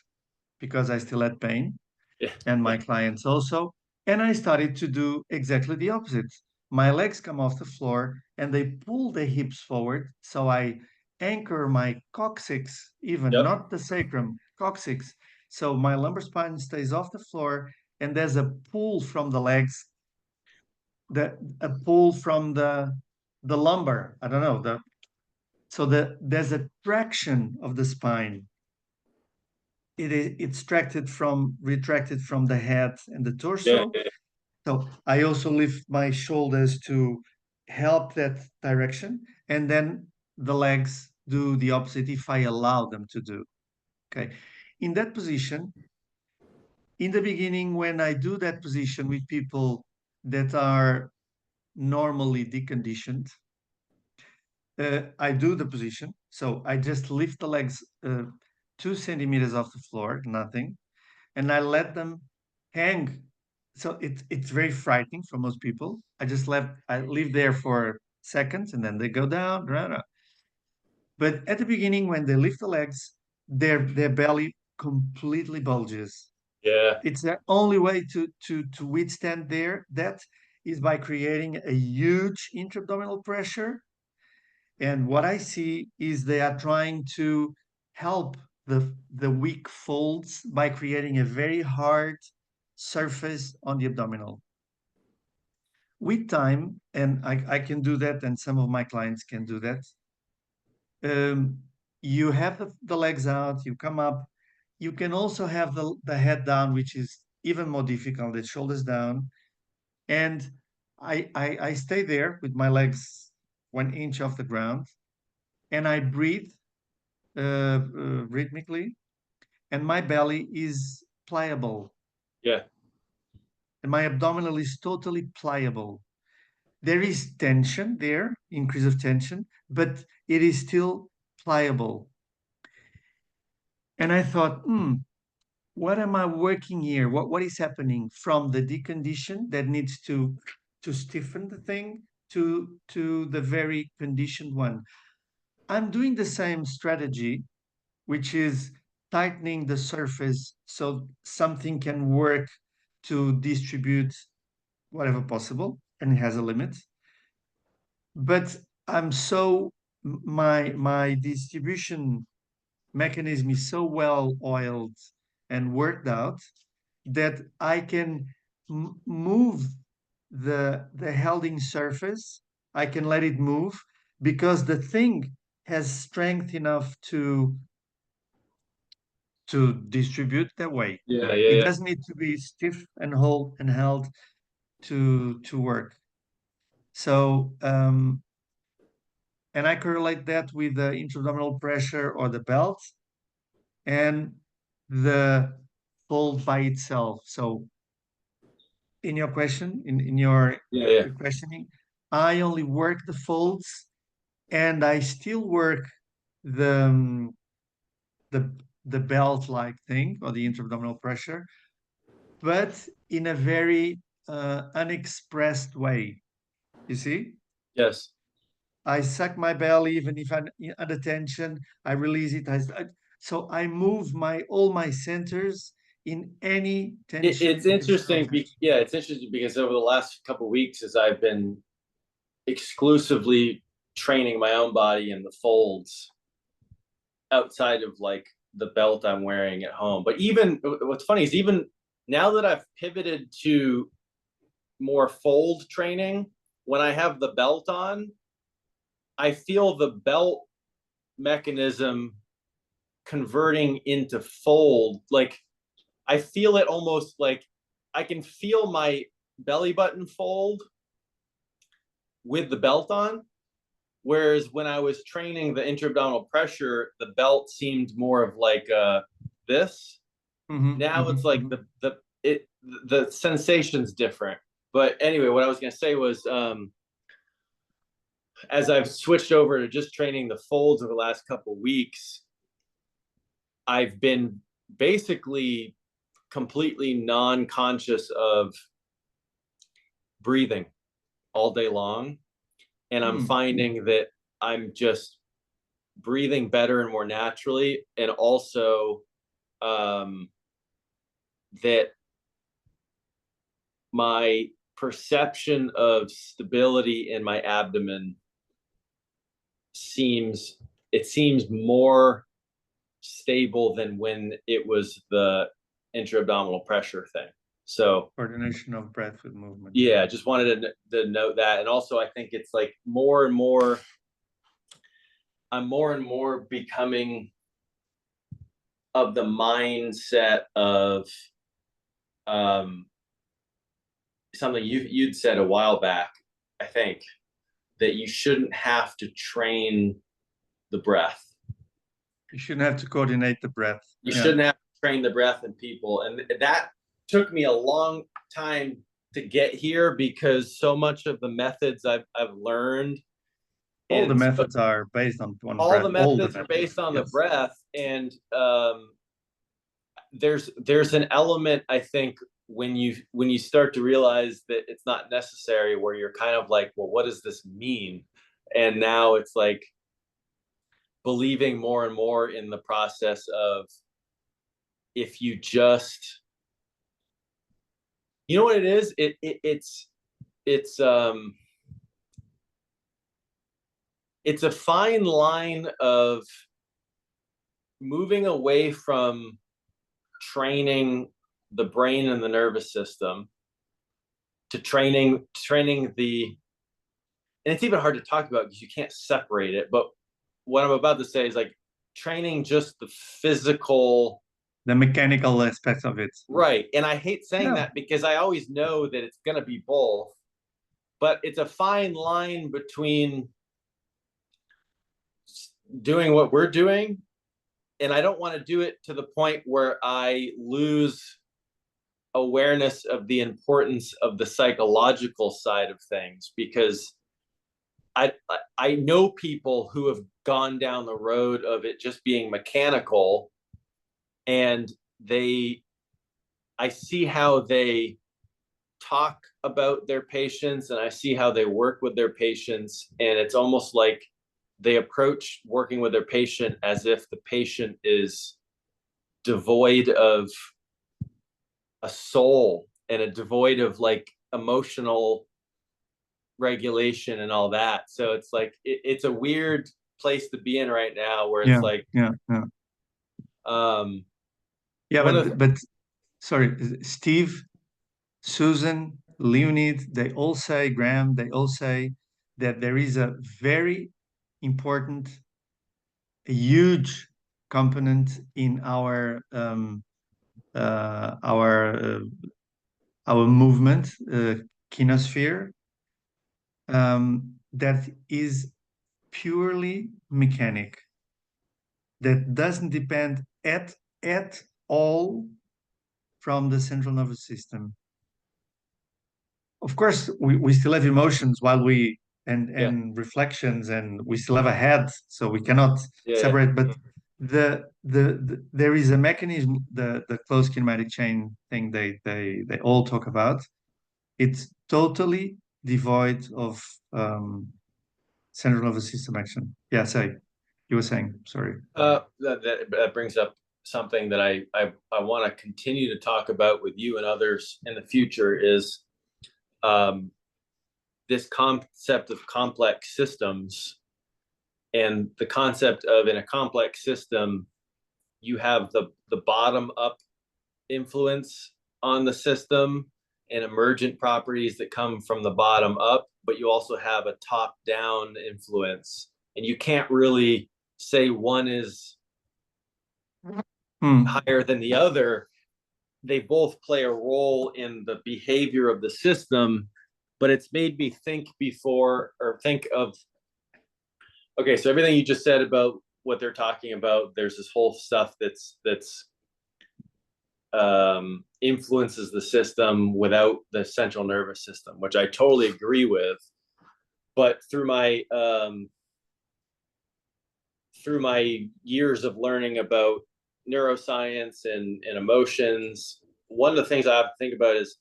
because I still had pain, Yeah, and my clients also. And I started to do exactly the opposite. My legs come off the floor and they pull the hips forward. So I anchor my coccyx, even yep, not the sacrum, coccyx. So my lumbar spine stays off the floor and there's a pull from the legs, a pull from the lumbar. I don't know. There's a traction of the spine. It's retracted from the head and the yeah, torso. yeah, So I also lift my shoulders to help that direction. And then the legs do the opposite if I allow them to do. Okay. In that position, in the beginning, when I do that position with people that are normally deconditioned, I do the position. So I just lift the legs 2 centimeters off the floor, nothing, and I let them hang. So it's very frightening for most people. I leave there for seconds and then they go down. Rah, rah. But at the beginning, when they lift the legs, their belly completely bulges. yeah, It's the only way to withstand that is by creating a huge intra-abdominal pressure. And what I see is they are trying to help the weak folds by creating a very hard surface on the abdominal. With time, and I can do that, and some of my clients can do that. Um, you have the legs out, you come up. You can also have the head down, which is even more difficult, the shoulders down. And I stay there with my legs 1 inch off the ground, and I breathe rhythmically, and my belly is pliable, yeah, and my abdominal is totally pliable. There is tension there, increase of tension, but it is still pliable. And I thought, what am I working here? What is happening from the decondition that needs to stiffen the thing to the very conditioned one? I'm doing the same strategy, which is tightening the surface so something can work to distribute whatever possible, and it has a limit. But I'm so my distribution mechanism is so well oiled and worked out that I can move the holding surface. I can let it move because the thing has strength enough to distribute that way. yeah, It yeah, doesn't need to be stiff and hold and held to work. So and I correlate that with the intra-abdominal pressure or the belt and the fold by itself. So in your question, in your yeah, yeah, questioning, I only work the folds and I still work the the the belt-like thing or the intra-abdominal pressure, but in a very unexpressed way. You see? Yes. I suck my belly, even if I'm under tension, I release it. So I move all my centers in any It's tension, external interesting. tension. Yeah, it's interesting because over the last couple of weeks, as I've been exclusively training my own body in the folds outside of like the belt I'm wearing at home. But even what's funny is even now that I've pivoted to more fold training, when I have the belt on, I feel the belt mechanism converting into fold. Like I feel it almost like I can feel my belly button fold with the belt on. Whereas when I was training the intra-abdominal pressure, the belt seemed more of like this. Now it's like the sensation's different. But anyway, what I was gonna say was as I've switched over to just training the folds over the last couple of weeks, I've been basically completely non-conscious of breathing all day long. And I'm Mm. finding that I'm just breathing better and more naturally. And also that my perception of stability in my abdomen seems more stable than when it was the intra-abdominal pressure thing. So Coordination of breath with movement. yeah, just wanted to note that. And also I think it's like I'm more and more becoming of the mindset of um, something you'd said a while back, I think, that you shouldn't have to train the breath. You shouldn't have to coordinate the breath. You Yeah. shouldn't have to train the breath in people. And that took me a long time to get here because so much of the methods I've learned All the and methods are based on all breath. the All the methods are methods. based on the Yes. breath. And there's an element, I think, when you start to realize that it's not necessary, where you're kind of like, well, what does this mean? And now it's like believing more and more in the process of, if you just, you know what it is, it's it's a fine line of moving away from training the brain and the nervous system to training the, and it's even hard to talk about because you can't separate it, but what I'm about to say is like training just the physical, The mechanical aspects of it. right. And I hate saying Yeah. that because I always know that it's going to be both, but it's a fine line between doing what we're doing, and I don't want to do it to the point where I lose awareness of the importance of the psychological side of things, because I I know people who have gone down the road of it just being mechanical, and they I see how they talk about their patients and I see how they work with their patients, and it's almost like they approach working with their patient as if the patient is devoid of a soul and a devoid of like emotional regulation and all that. So it's like it's a weird place to be in right now, where it's Yeah. like Yeah. Yeah. um Yeah. one of But sorry, Steve, Susan, Leonid, they all say, Graham, they all say that there is a very important, a huge component in uh, our uh, our movement, kinosphere, that is purely mechanic, that doesn't depend at all from the central nervous system. Of course, we still have emotions while we yeah and reflections, and we still have a head, so we cannot yeah yeah separate. But there is a mechanism, the closed kinematic chain thing they all talk about. It's totally devoid of central nervous system action. Yeah, say you were saying, sorry. That brings up something that I want to continue to talk about with you and others in the future is um, this concept of complex systems and the concept of in a complex system you have the bottom up influence on the system and emergent properties that come from the bottom up, but you also have a top down influence, and you can't really say one is higher than the other. They both play a role in the behavior of the system, but it's made me think before or think of okay, so everything you just said about what they're talking about, there's this whole stuff that's influences the system without the central nervous system, which I totally agree with. But through my years of learning about neuroscience and emotions, one of the things I have to think about is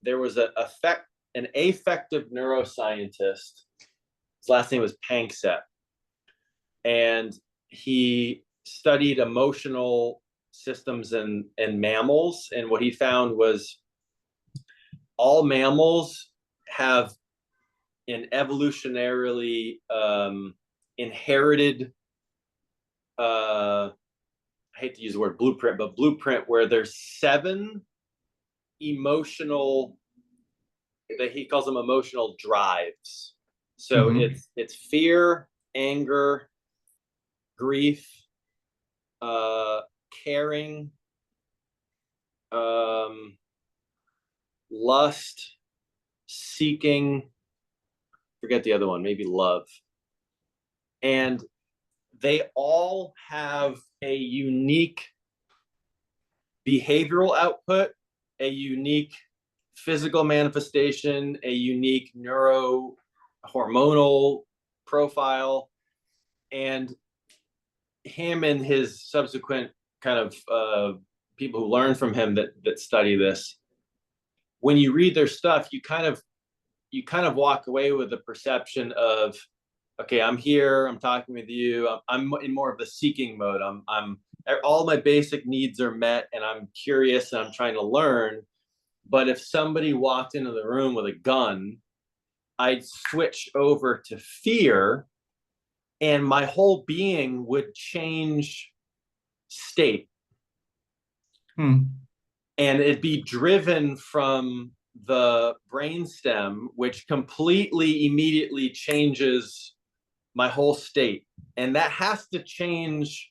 there was an affective neuroscientist. His last name was Panksepp, and he studied emotional systems and mammals. And what he found was all mammals have an evolutionarily inherited I hate to use the word blueprint, but blueprint where there's 7 emotional that he calls them emotional drives. So it's fear, anger, grief, caring, lust, seeking, forget the other one, maybe love. And they all have a unique behavioral output, a unique physical manifestation, a unique neurohormonal profile. And him and his subsequent kind of people who learn from him that study this, when you read their stuff, you kind of walk away with the perception of, okay, I'm here, I'm talking with you, I'm in more of the seeking mode. I'm all my basic needs are met, and I'm curious and I'm trying to learn. But if somebody walked into the room with a gun, I'd switch over to fear, and my whole being would change state. And it'd be driven from the brainstem, which completely immediately changes my whole state. And that has to change,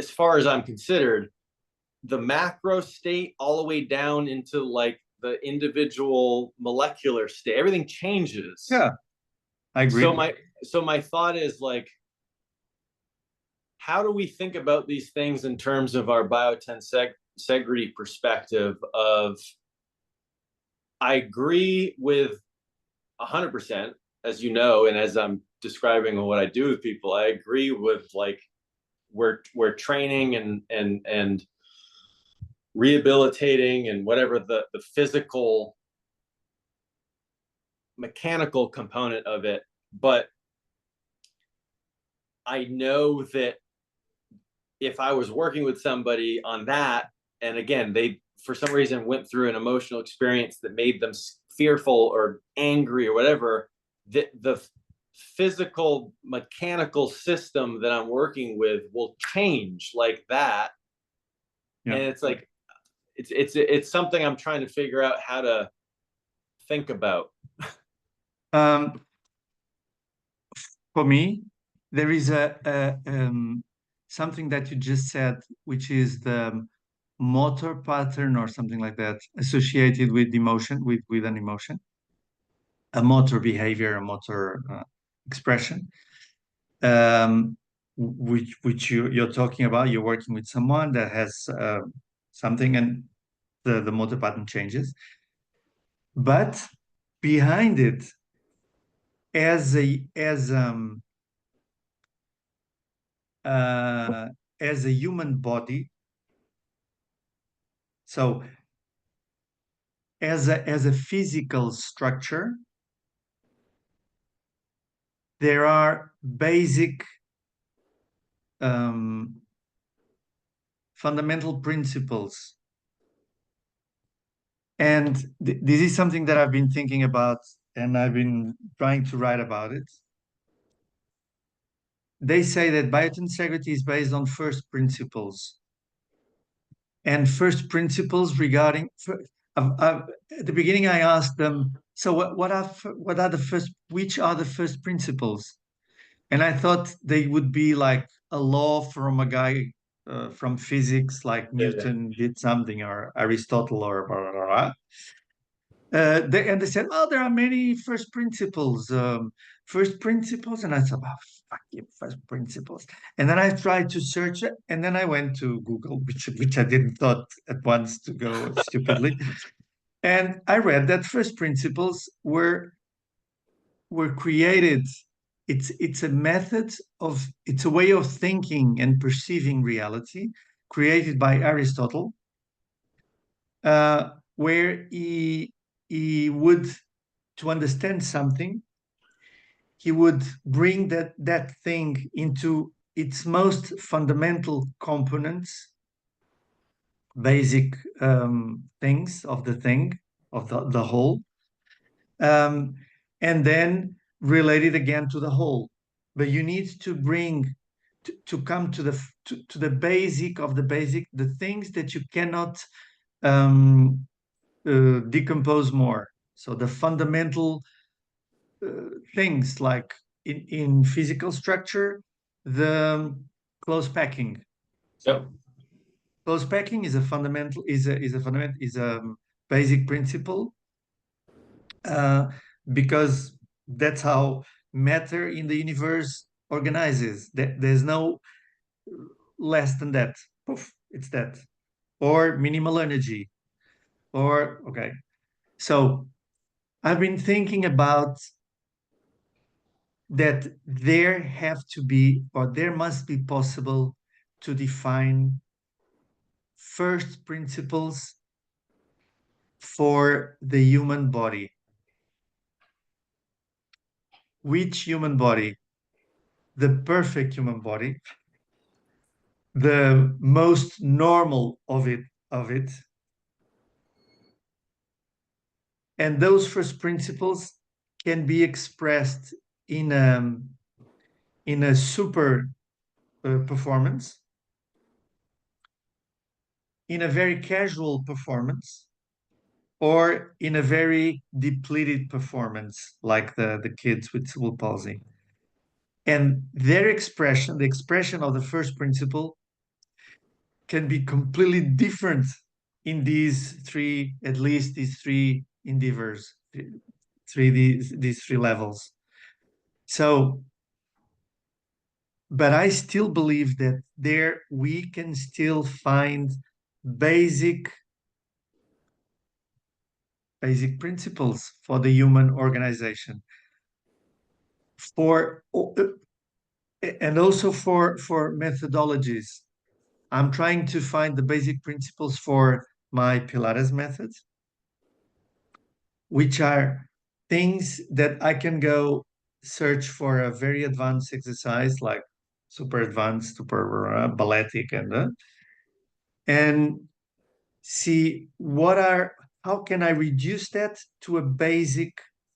as far as I'm considered, the macro state all the way down into like the individual molecular state. Everything changes. Yeah, I agree. So my thought is like, how do we think about these things in terms of our biotensegrity perspective of, I agree with 100%, as you know, and as I'm describing what I do with people, I agree with like we're training and rehabilitating and whatever the physical mechanical component of it. But I know that if I was working with somebody on that, and again, they for some reason went through an emotional experience that made them fearful or angry or whatever, the physical mechanical system that I'm working with will change like that. Yeah. And it's like it's something I'm trying to figure out how to think about. For me, there is something that you just said, which is the motor pattern or something like that associated with emotion, with an emotion, a motor behavior, a motor expression, which you're talking about. You're working with someone that has something, and the motor pattern changes. But behind it, as as a human body, so as a physical structure, there are basic um, fundamental principles. And this is something that I've been thinking about, and I've been trying to write about it. They say that biotensegrity is based on first principles. And first principles regarding, at the beginning, I asked them, so what are the first, which are the first principles? And I thought they would be like a law from a guy from physics, like Yeah. Newton did something, or Aristotle, or blah, blah, blah. And they said, "Oh, there are many first principles, and I thought, "Oh, fuck you, first principles." And then I tried to search it, and then I went to Google, which I didn't thought at once to go stupidly, and I read that first principles were created. It's a method of it's a way of thinking and perceiving reality created by Aristotle, where he would, to understand something, he would bring that thing into its most fundamental components, basic things of the thing, of the whole, um, and then relate it again to the whole. But you need to bring to come to the basic of the basic, the things that you cannot um, decompose more. So the fundamental things, like in physical structure, the close packing. Yep. So close packing is a fundamental is a basic principle, uh, because that's how matter in the universe organizes. There's no less than that. Poof, it's that. Or minimal energy. Or okay. So I've been thinking about that there have to be, or there must be possible to define first principles for the human body. Which human body? The perfect human body, the most normal of it. And those first principles can be expressed in a super performance, in a very casual performance, or in a very depleted performance, like the kids with cerebral palsy. And their expression, the expression of the first principle, can be completely different in these three, at least these three endeavors, these three levels. So, but I still believe that there we can still find basic basic principles for the human organization, for and also for methodologies. I'm trying to find the basic principles for my Pilates method, which are things that I can go search for a very advanced exercise, like super advanced, super balletic, and see how can I reduce that to a basic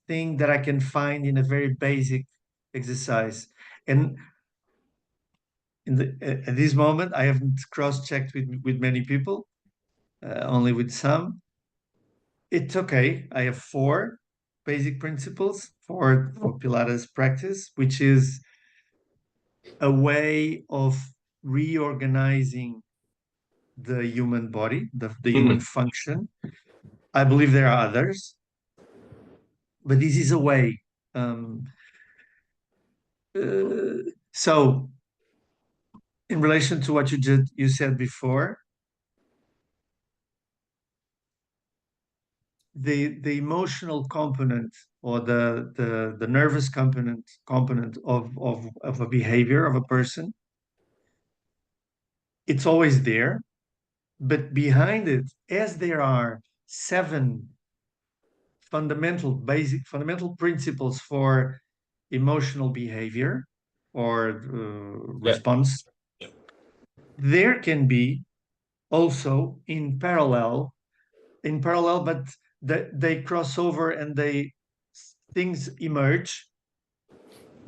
thing that I can find in a very basic exercise. And at this moment, I haven't cross-checked with many people, only with some. It's okay. I have four basic principles for Pilates practice, which is a way of reorganizing the human body, the human Mhm. function. I believe there are others, but this is a way. Um, so, in relation to what you said before, the emotional component, or the nervous component of a behavior of a person it's always there, but behind it, as there are seven fundamental principles for emotional behavior or Yeah. response, there can be also in parallel, but they cross over and things emerge.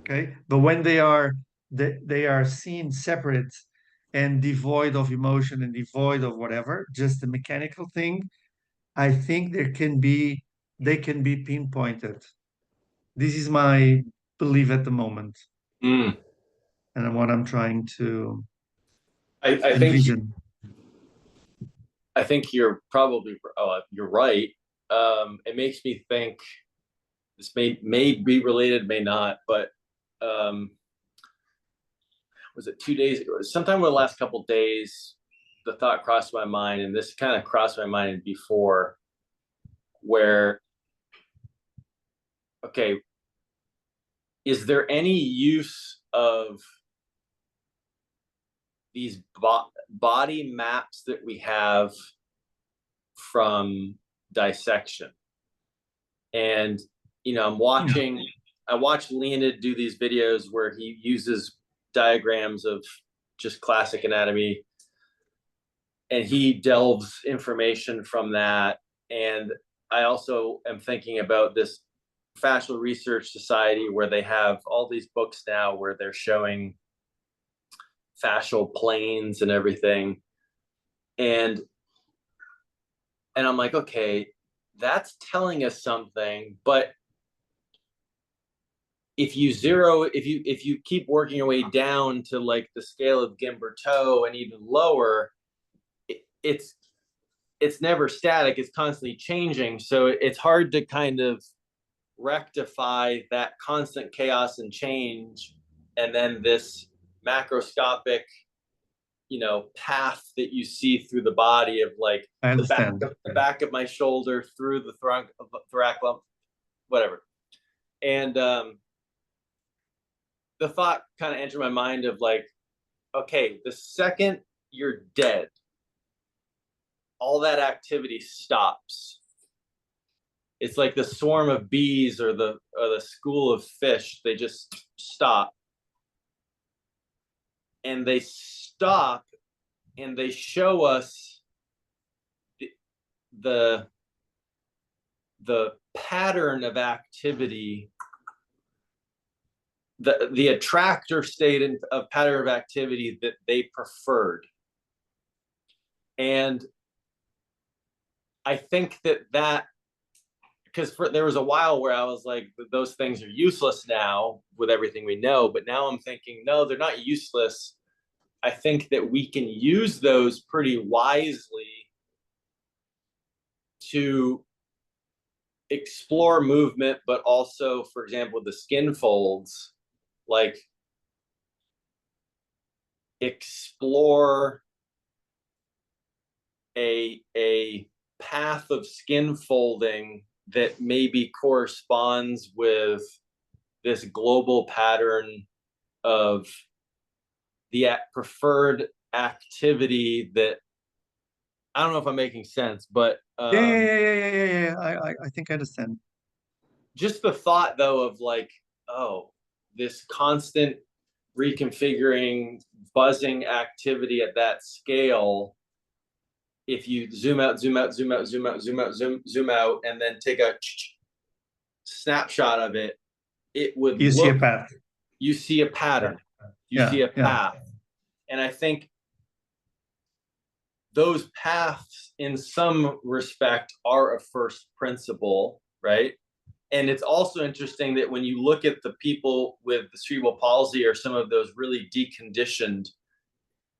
Okay, but when they are seen separate and devoid of emotion and devoid of whatever, just a mechanical thing, I think they can be pinpointed. This is my belief at the moment, Mm. and what I'm trying to I think envision. I think you're probably you're right. It makes me think this may be related, may not, but um, was it 2 days ago? Sometime in the last couple of days, the thought crossed my mind, and this kind of crossed my mind before, where okay, is there any use of these body maps that we have from dissection? And Hmm. I watched Leonid do these videos where he uses diagrams of just classic anatomy, and he delves information from that. And I also am thinking about this Fascial Research Society, where they have all these books now where they're showing fascial planes and everything. And I'm like, okay, that's telling us something, but if you keep working your way down to like the scale of Gimberto and even lower, it's never static, it's constantly changing, so it's hard to kind of rectify that constant chaos and change, and then this macroscopic path that you see through the body of like I the back understand. of the back of my shoulder through the thoracic lump, whatever. And the thought kind of entered my mind of like, okay, the second you're dead, all that activity stops. It's like the swarm of bees or the school of fish. They just stop, and they stop, and they show us the the, the pattern of activity, the attractor state of pattern of activity that they preferred. And I think that because there was a while where I was like, those things are useless now with everything we know. But now I'm thinking, no, they're not useless. I think that we can use those pretty wisely to explore movement, but also, for example, the skin folds, like explore a path of skin folding that maybe corresponds with this global pattern of the preferred activity that I don't know if I'm making sense, but Yeah, yeah, yeah, yeah, yeah, yeah, yeah. I think I understand. just the thought though of like, oh, this constant reconfiguring, buzzing activity at that scale. If you zoom out, zoom out, zoom out, zoom out, zoom out, zoom out, and then take a snapshot of it, it would You see a look, path. you see a pattern, you Yeah, see a yeah. path. And I think those paths, in some respect, are a first principle, right? And it's also interesting that when you look at the people with the cerebral palsy or some of those really deconditioned,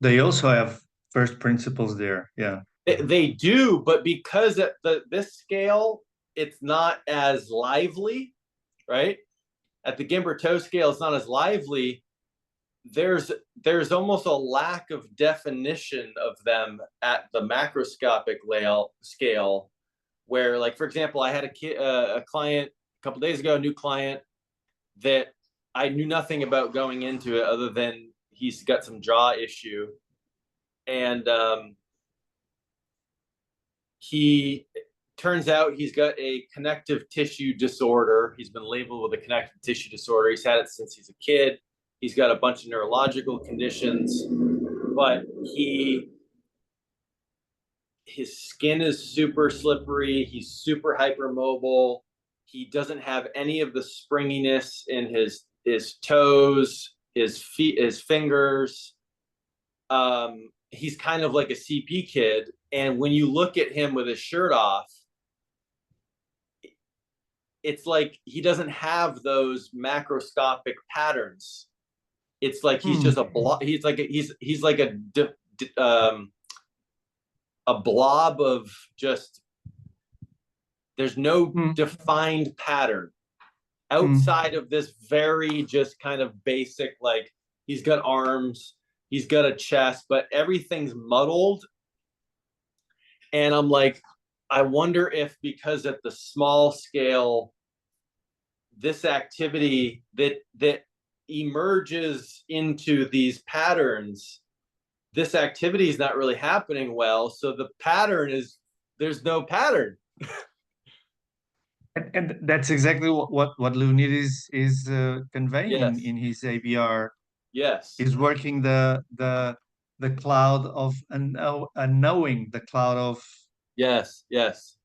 They also have first principles there. Yeah. they do, but because at this scale, it's not as lively, right? At the Gimberto scale, it's not as lively. There's almost a lack of definition of them at the macroscopic scale, where, like, for example, I had a client a couple days ago, a new client that I knew nothing about going into it other than he's got some jaw issue, and he turns out he's got a connective tissue disorder. He's been labeled with a connective tissue disorder. He's had it since he's a kid. He's got a bunch of neurological conditions, but his skin is super slippery. He's super hypermobile. He doesn't have any of the springiness in his toes, his feet, his fingers. He's kind of like a CP kid. And when you look at him with his shirt off, it's like he doesn't have those macroscopic patterns. It's like he's just a blob. He's like a blob of just, there's no defined pattern outside of this very just kind of basic, like he's got arms, he's got a chest, but everything's muddled. And I'm like, I wonder if because at the small scale, this activity that emerges into these patterns, this activity is not really happening well. So the pattern is, there's no pattern. And that's exactly what Leonid is conveying Yes. in his ABR. Yes. Is working the cloud of unknowing, the cloud of, Yes. Yes.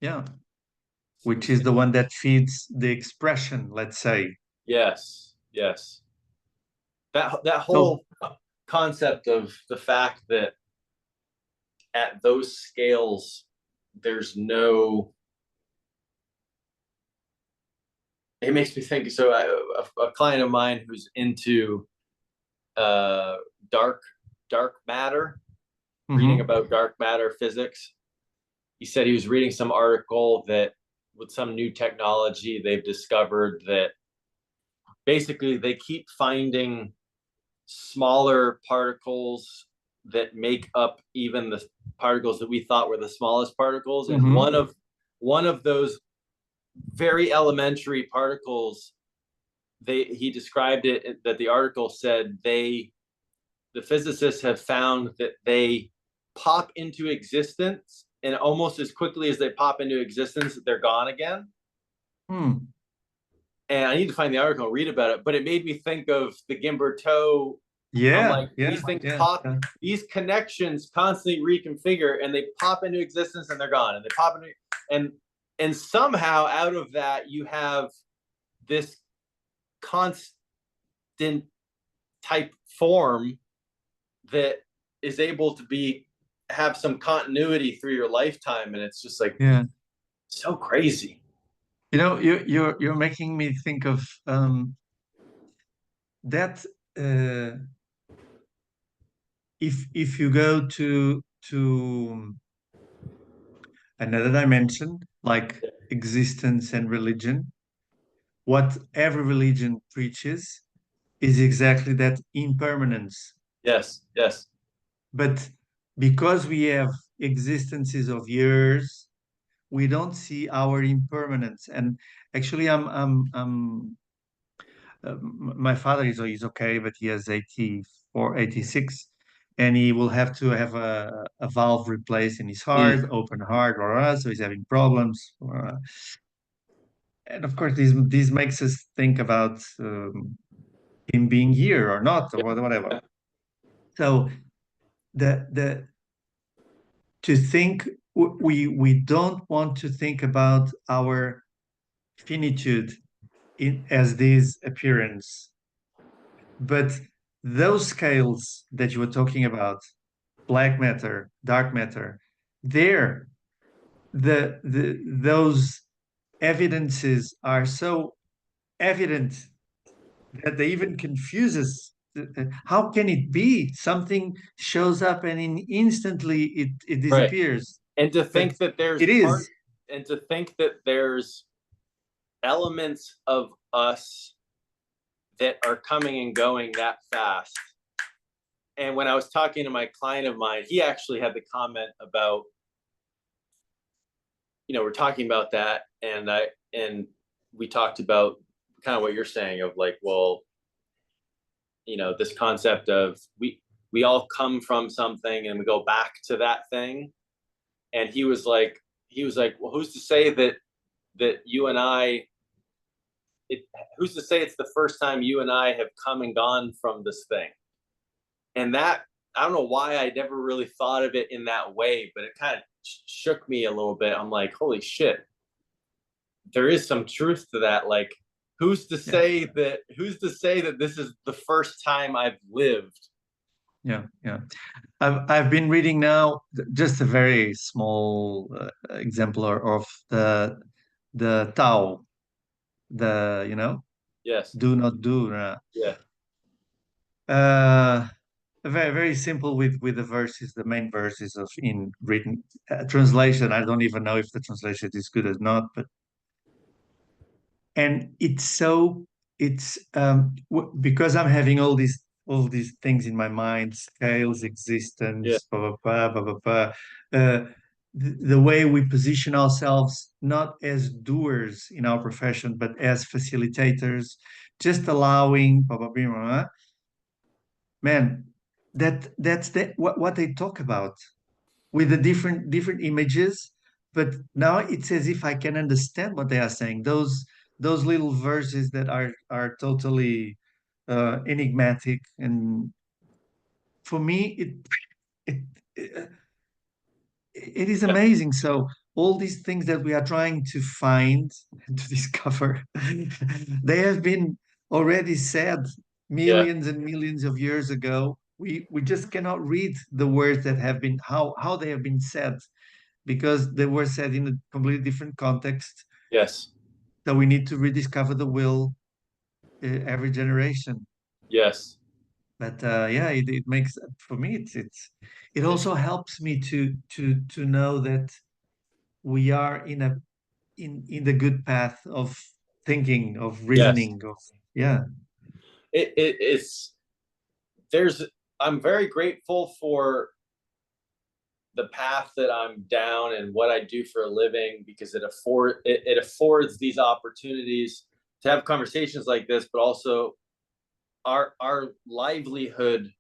yeah, which is the one that feeds the expression, let's say. Yes. Yes. That So whole concept of the fact that at those scales, there's no, it makes me think. So a client of mine who's into uh, dark matter, reading about dark matter physics. He said he was reading some article that with some new technology, they've discovered that basically they keep finding smaller particles that make up even the particles that we thought were the smallest particles. And one of those very elementary particles, he described it, that the article said the physicists have found that they pop into existence, and almost as quickly as they pop into existence, they're gone again. And I need to find the article and read about it, but it made me think of the Gimberto. I'm like, these things pop, these connections constantly reconfigure, and they pop into existence and they're gone, and they pop into, and somehow out of that you have this constant type form that is able to have some continuity through your lifetime. And it's just like, so crazy. You know, you're making me think of that if you go to another dimension like existence and religion, what every religion preaches is exactly that impermanence. Yes, yes. But because we have existences of years, we don't see our impermanence. And actually, my father is okay, but he has 84, 86, and he will have to have a valve replaced in his heart, open heart, so he's having problems. And of course, this makes us think about him being here or not, or whatever. So the to think, we don't want to think about our finitude as this appearance, but those scales that you were talking about, black matter, dark matter, there, those evidences are so evident that they even confuse us. How can it be? Something shows up and instantly it Right. disappears. And to But think that it is. there's elements of us that are coming and going that fast. And when I was talking to my client of mine, he actually had the comment about, we're talking about that, and we talked about kind of what you're saying of like, well, this concept of we all come from something and we go back to that thing. And he was like, well, who's to say that you and I, it, who's to say it's the first time you and I have come and gone from this thing? And that, I don't know why I never really thought of it in that way, but it kind of shook me a little bit. I'm like, holy shit, there is some truth to that. Like, Yeah. who's to say that this is the first time I've lived? Yeah. Yeah. I've been reading now just a very small exemplar of the Tao, the Yes. do not do. Yeah. Uh, very very simple with the verses, the main verses of in written translation. I don't even know if the translation is good or not, but and it's so it's because I'm having all these things in my mind, scales, Yeah. existence, blah blah blah blah blah blah. The way we position ourselves not as doers in our profession but as facilitators, just allowing blah blah blah, blah, blah. Man, that's what they talk about with the different images, but now it's as if I can understand what they are saying. Those little verses that are totally enigmatic, and for me, it it it is Yeah. amazing. So all these things that we are trying to find and to discover, they have been already said Yeah. millions and millions of years ago. We just cannot read the words that have been how they have been said because they were said in a completely different context. Yes. So we need to rediscover the will every generation. Yes. But yeah, it makes for me it It's also helps me to know that we are in the good path of thinking, of yes. reasoning, of yeah, It's there's I'm very grateful for the path that I'm down and what I do for a living because it affords these opportunities to have conversations like this, but also our livelihood,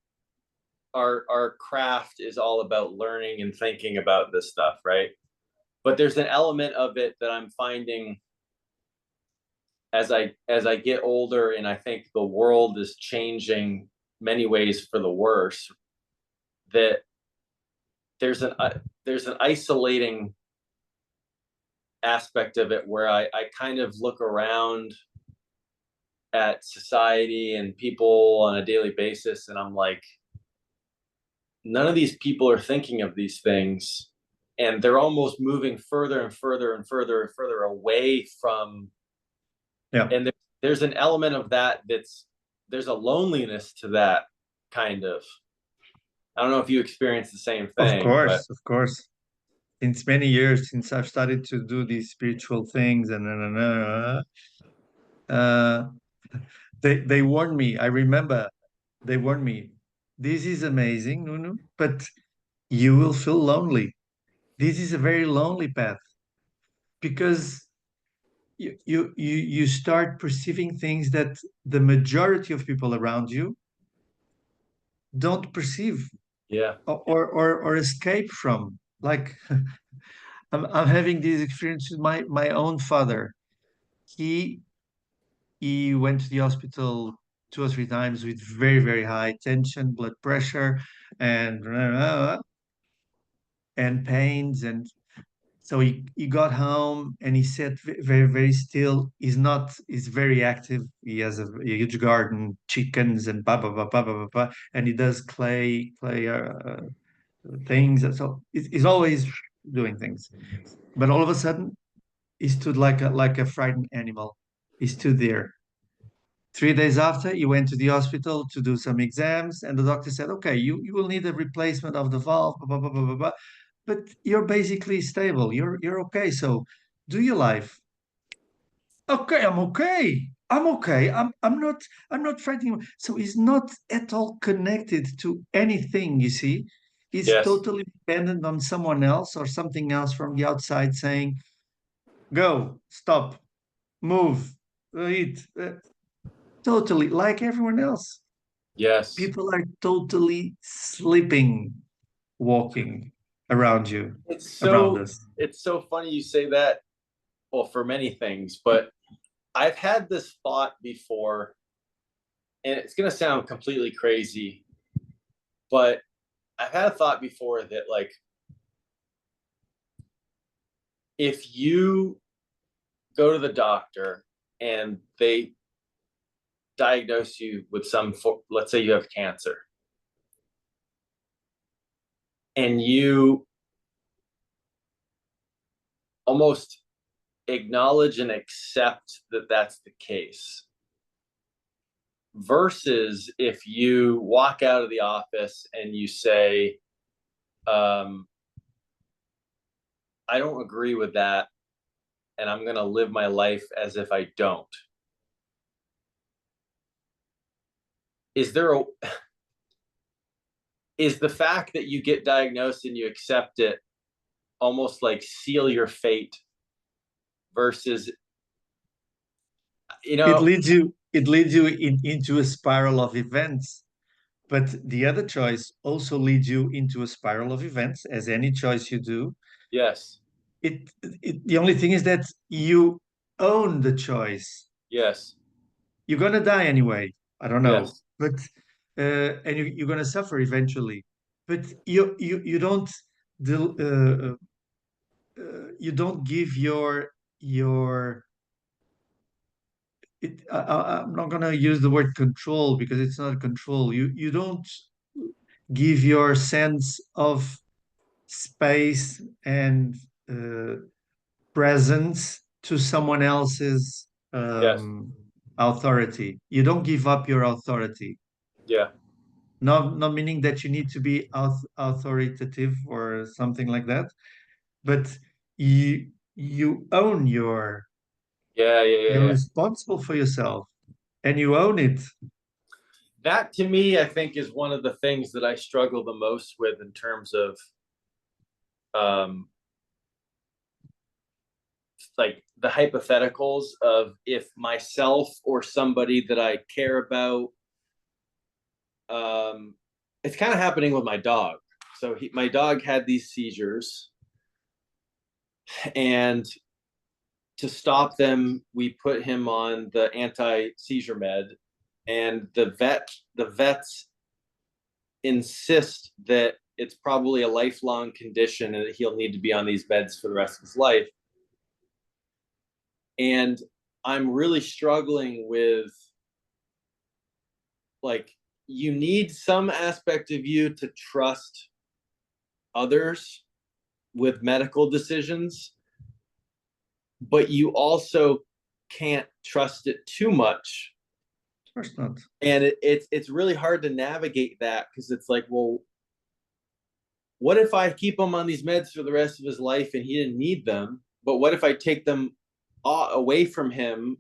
our craft is all about learning and thinking about this stuff, right? But there's an element of it that I'm finding as I get older, and I think the world is changing many ways for the worse. That there's an isolating aspect of it where I kind of look around at society and people on a daily basis, and I'm like, none of these people are thinking of these things, and they're almost moving further and further and further and further away from. yeah. And there's an element of that there's a loneliness to that kind of. I don't know if you experience the same thing, but Of course. Since many years, since I've started to do these spiritual things, and uh, they warned me. I remember they warned me. This is amazing, Nuno, but you will feel lonely. This is a very lonely path because you start perceiving things that the majority of people around you don't perceive yeah. or escape from. Like I'm having this experience with my own father. He he went to the hospital 2 or 3 times with very very high tension, blood pressure, and pains, and so he got home and he sat very very still. He's very active. He has a huge garden, chickens, and blah blah blah blah blah blah, blah. And he does clay things. So he's always doing things. But all of a sudden, he stood like a frightened animal. He stood there. 3 days after, he went to the hospital to do some exams, and the doctor said, "Okay, you will need a replacement of the valve, blah blah blah blah blah, blah. But you're basically stable. You're okay. So do your life." Okay, I'm okay. I'm okay. I'm not fighting. So he's not at all connected to anything, you see. He's Yes. totally dependent on someone else or something else from the outside saying, go, stop, move, eat. Totally like everyone else. Yes. People are totally sleeping, walking around you, It's around so us. it's so funny you say that. Well, for many things, but I've had this thought before, and it's going to sound completely crazy, but I've had a thought before that, like, if you go to the doctor and they diagnose you with let's say you have cancer, and you almost acknowledge and accept that that's the case, versus if you walk out of the office and you say, um, I don't agree with that, and I'm going to live my life as if I don't. Is there a is the fact that you get diagnosed and you accept it almost like seal your fate, versus, you It know, leads you, into a spiral of events. But the other choice also leads you into a spiral of events, as any choice you do. yes, The only thing is that you own the choice. yes, You're gonna die anyway. I don't know, yes, but and you're gonna suffer eventually. But you don't del- you don't give your I'm not gonna use the word control because it's not control. You don't give your sense of space and uh, presence to someone else's yes, authority. You don't give up your authority. yeah, Not meaning that you need to be authoritative or something like that, but you own yeah, yeah, yeah, you're yeah. responsible for yourself and you own it. That to me, I think, is one of the things that I struggle the most with in terms of, um, like, the hypotheticals of if myself or somebody that I care about, um, it's kind of happening with my dog. So my dog had these seizures, and to stop them, we put him on the anti-seizure med, and the vets insist that it's probably a lifelong condition and that he'll need to be on these beds for the rest of his life. And I'm really struggling with, like, you need some aspect of you to trust others with medical decisions, but you also can't trust it too much. Of course not. And it's really hard to navigate that, because it's like, well, what if I keep him on these meds for the rest of his life and he didn't need them? But what if I take them away from him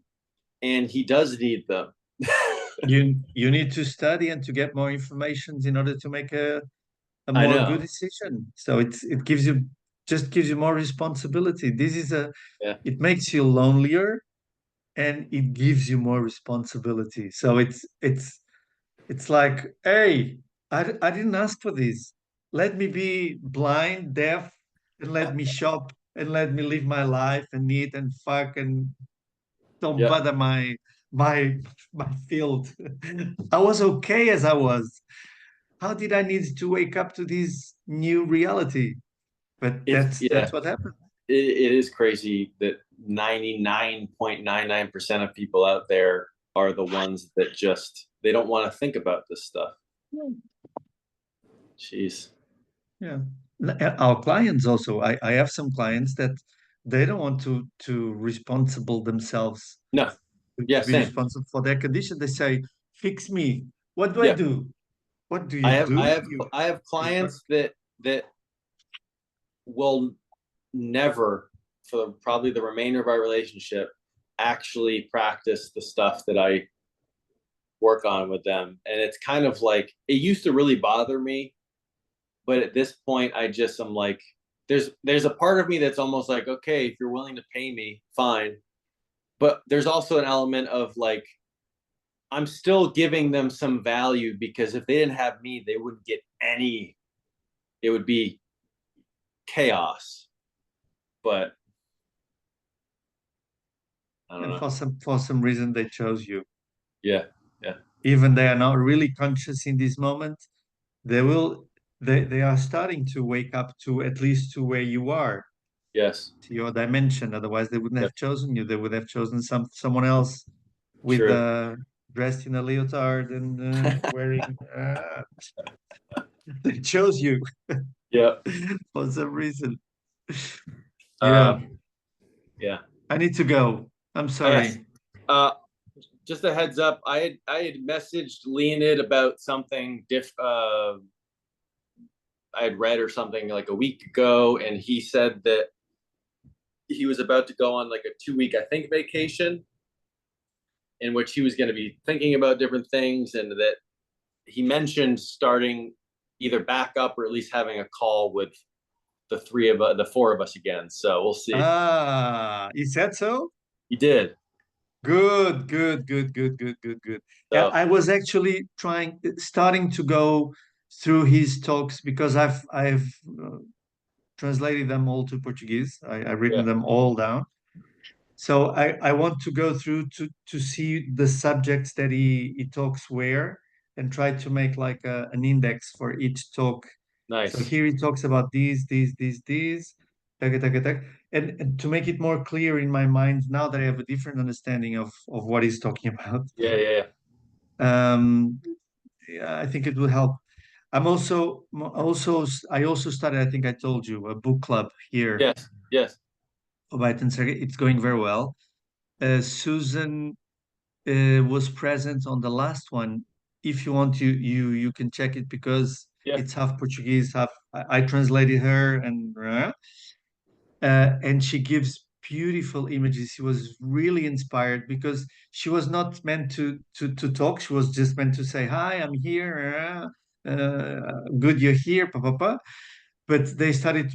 and he does need them? You need to study and to get more information in order to make a I more good know. decision. So it gives you just gives you more responsibility. This is a Yeah. it makes you lonelier and it gives you more responsibility. So it's like, hey, I didn't ask for this. Let me be blind, deaf, and let me shop and let me live my life and eat and fuck and don't Yeah. bother my my field. I was okay as I was. How did I need to wake up to this new reality? But It's that's yeah. what happened. It is crazy that 99.99% of people out there are the ones that just they don't want to think about this stuff. Jeez. Yeah. Our clients also, I have some clients that they don't want to responsible themselves No. to Yeah, be same. responsible for their condition. They say, fix me. What do I Yeah. do? What do I you have I do? have I have You fuck. clients that will never, for probably the remainder of our relationship, actually practice the stuff that I work on with them. And it's kind of like, it used to really bother me, but at this point I'm like, there's a part of me that's almost like, okay, if you're willing to pay me, fine. But there's also an element of like, I'm still giving them some value, because if they didn't have me, they wouldn't get any. It would be chaos. But I don't And know. for some reason they chose you. Yeah, yeah, Even they are not really conscious in this moment, they will they are starting to wake up to at least to where you are, yes, to your dimension. Otherwise they wouldn't yep, have chosen you. They would have chosen someone else with true. dressed in a leotard and wearing they chose you Yep. for some reason. Yeah, Um, yeah. I need to go. I'm Oh, yes. sorry. Uh, just a heads up. I had messaged Leonid about something I had read or something like a week ago, and he said that he was about to go on like a 2 week, I think, vacation, in which he was going to be thinking about different things, and that he mentioned starting either back up or at least having a call with the four of us again. So we'll see. Ah, you said so? He did. Good, good, good, good, good, good, good. Yeah, So I was actually starting to go through his talks because I've translated them all to Portuguese. I've written yeah, them all down. So I want to go through to see the subjects that he talks where and try to make like an index for each talk. So nice. here he talks about these, taka, taka, taka. And to make it more clear in my mind now that I have a different understanding of what he's talking about, Yeah, yeah, yeah. um, yeah, I think it will help. I also started, I think I told you, a book club here. Yes, yes, It's going very well. Susan was present on the last one. If you want, you can check it because yeah, it's half Portuguese, half I translated her, and she gives beautiful images. She was really inspired because she was not meant to talk. She was just meant to say, "Hi, I'm here. Good, you're here." Pa, pa, pa. But they started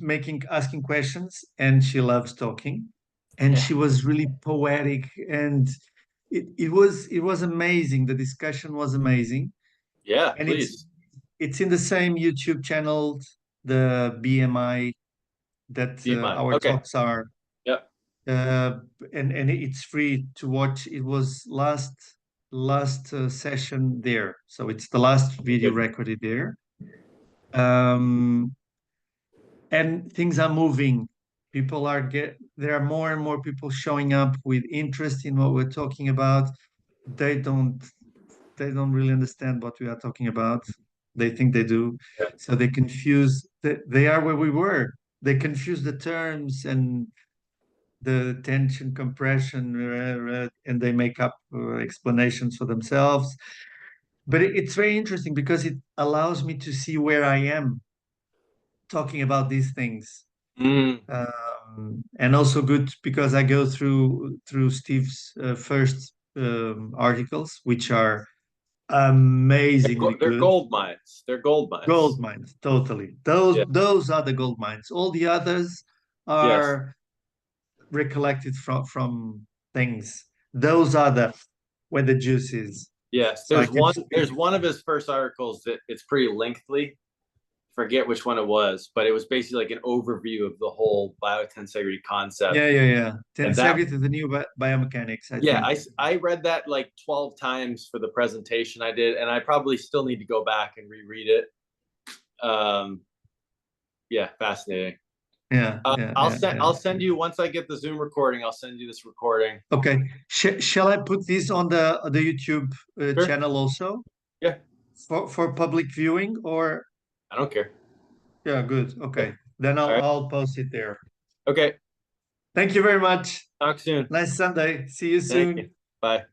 asking questions, and she loves talking, and yeah, she was really poetic, and it was amazing. The discussion was amazing, yeah. and Please, it's in the same YouTube channel, the BMI that be mine. our Okay. talks are, Yep. uh, and it's free to watch. It was last session there, so it's the last video Good. recorded there. Um, and things are moving. There are more and more people showing up with interest in what we're talking about. They don't they don't really understand what we are talking about. They think they do, Yeah. so they confuse. They are where we were. They confuse the terms and the tension, compression, and they make up explanations for themselves. But it's very interesting because it allows me to see where I am talking about these things. Mm. And also good because I go through Steve's first articles, which are amazingly They're good. gold mines. They're gold Gold mines. mines, totally. Yeah. Those are the gold mines. All the others Yes. are recollected from things. Those are the where the juice is. Yes. So I can There's speak. one of his first articles that it's pretty lengthy. Forget which one it was, but it was basically like an overview of the whole biotensegrity concept. Yeah, yeah, yeah. And that, Tensegrity, the new biomechanics, I yeah, think. I read that like 12 times for the presentation I did, and I probably still need to go back and reread it. Um, yeah, fascinating. Yeah, yeah, yeah, yeah. I'll send you, once I get the Zoom recording. I'll send you this recording. Okay. Shall I put this on the YouTube Sure. channel also Yeah, for public viewing or I don't care. yeah, good. Okay. Okay. Then All right. I'll post it there. Okay. Thank you very much. Talk soon. Nice Sunday. See you Thank you. soon. Bye.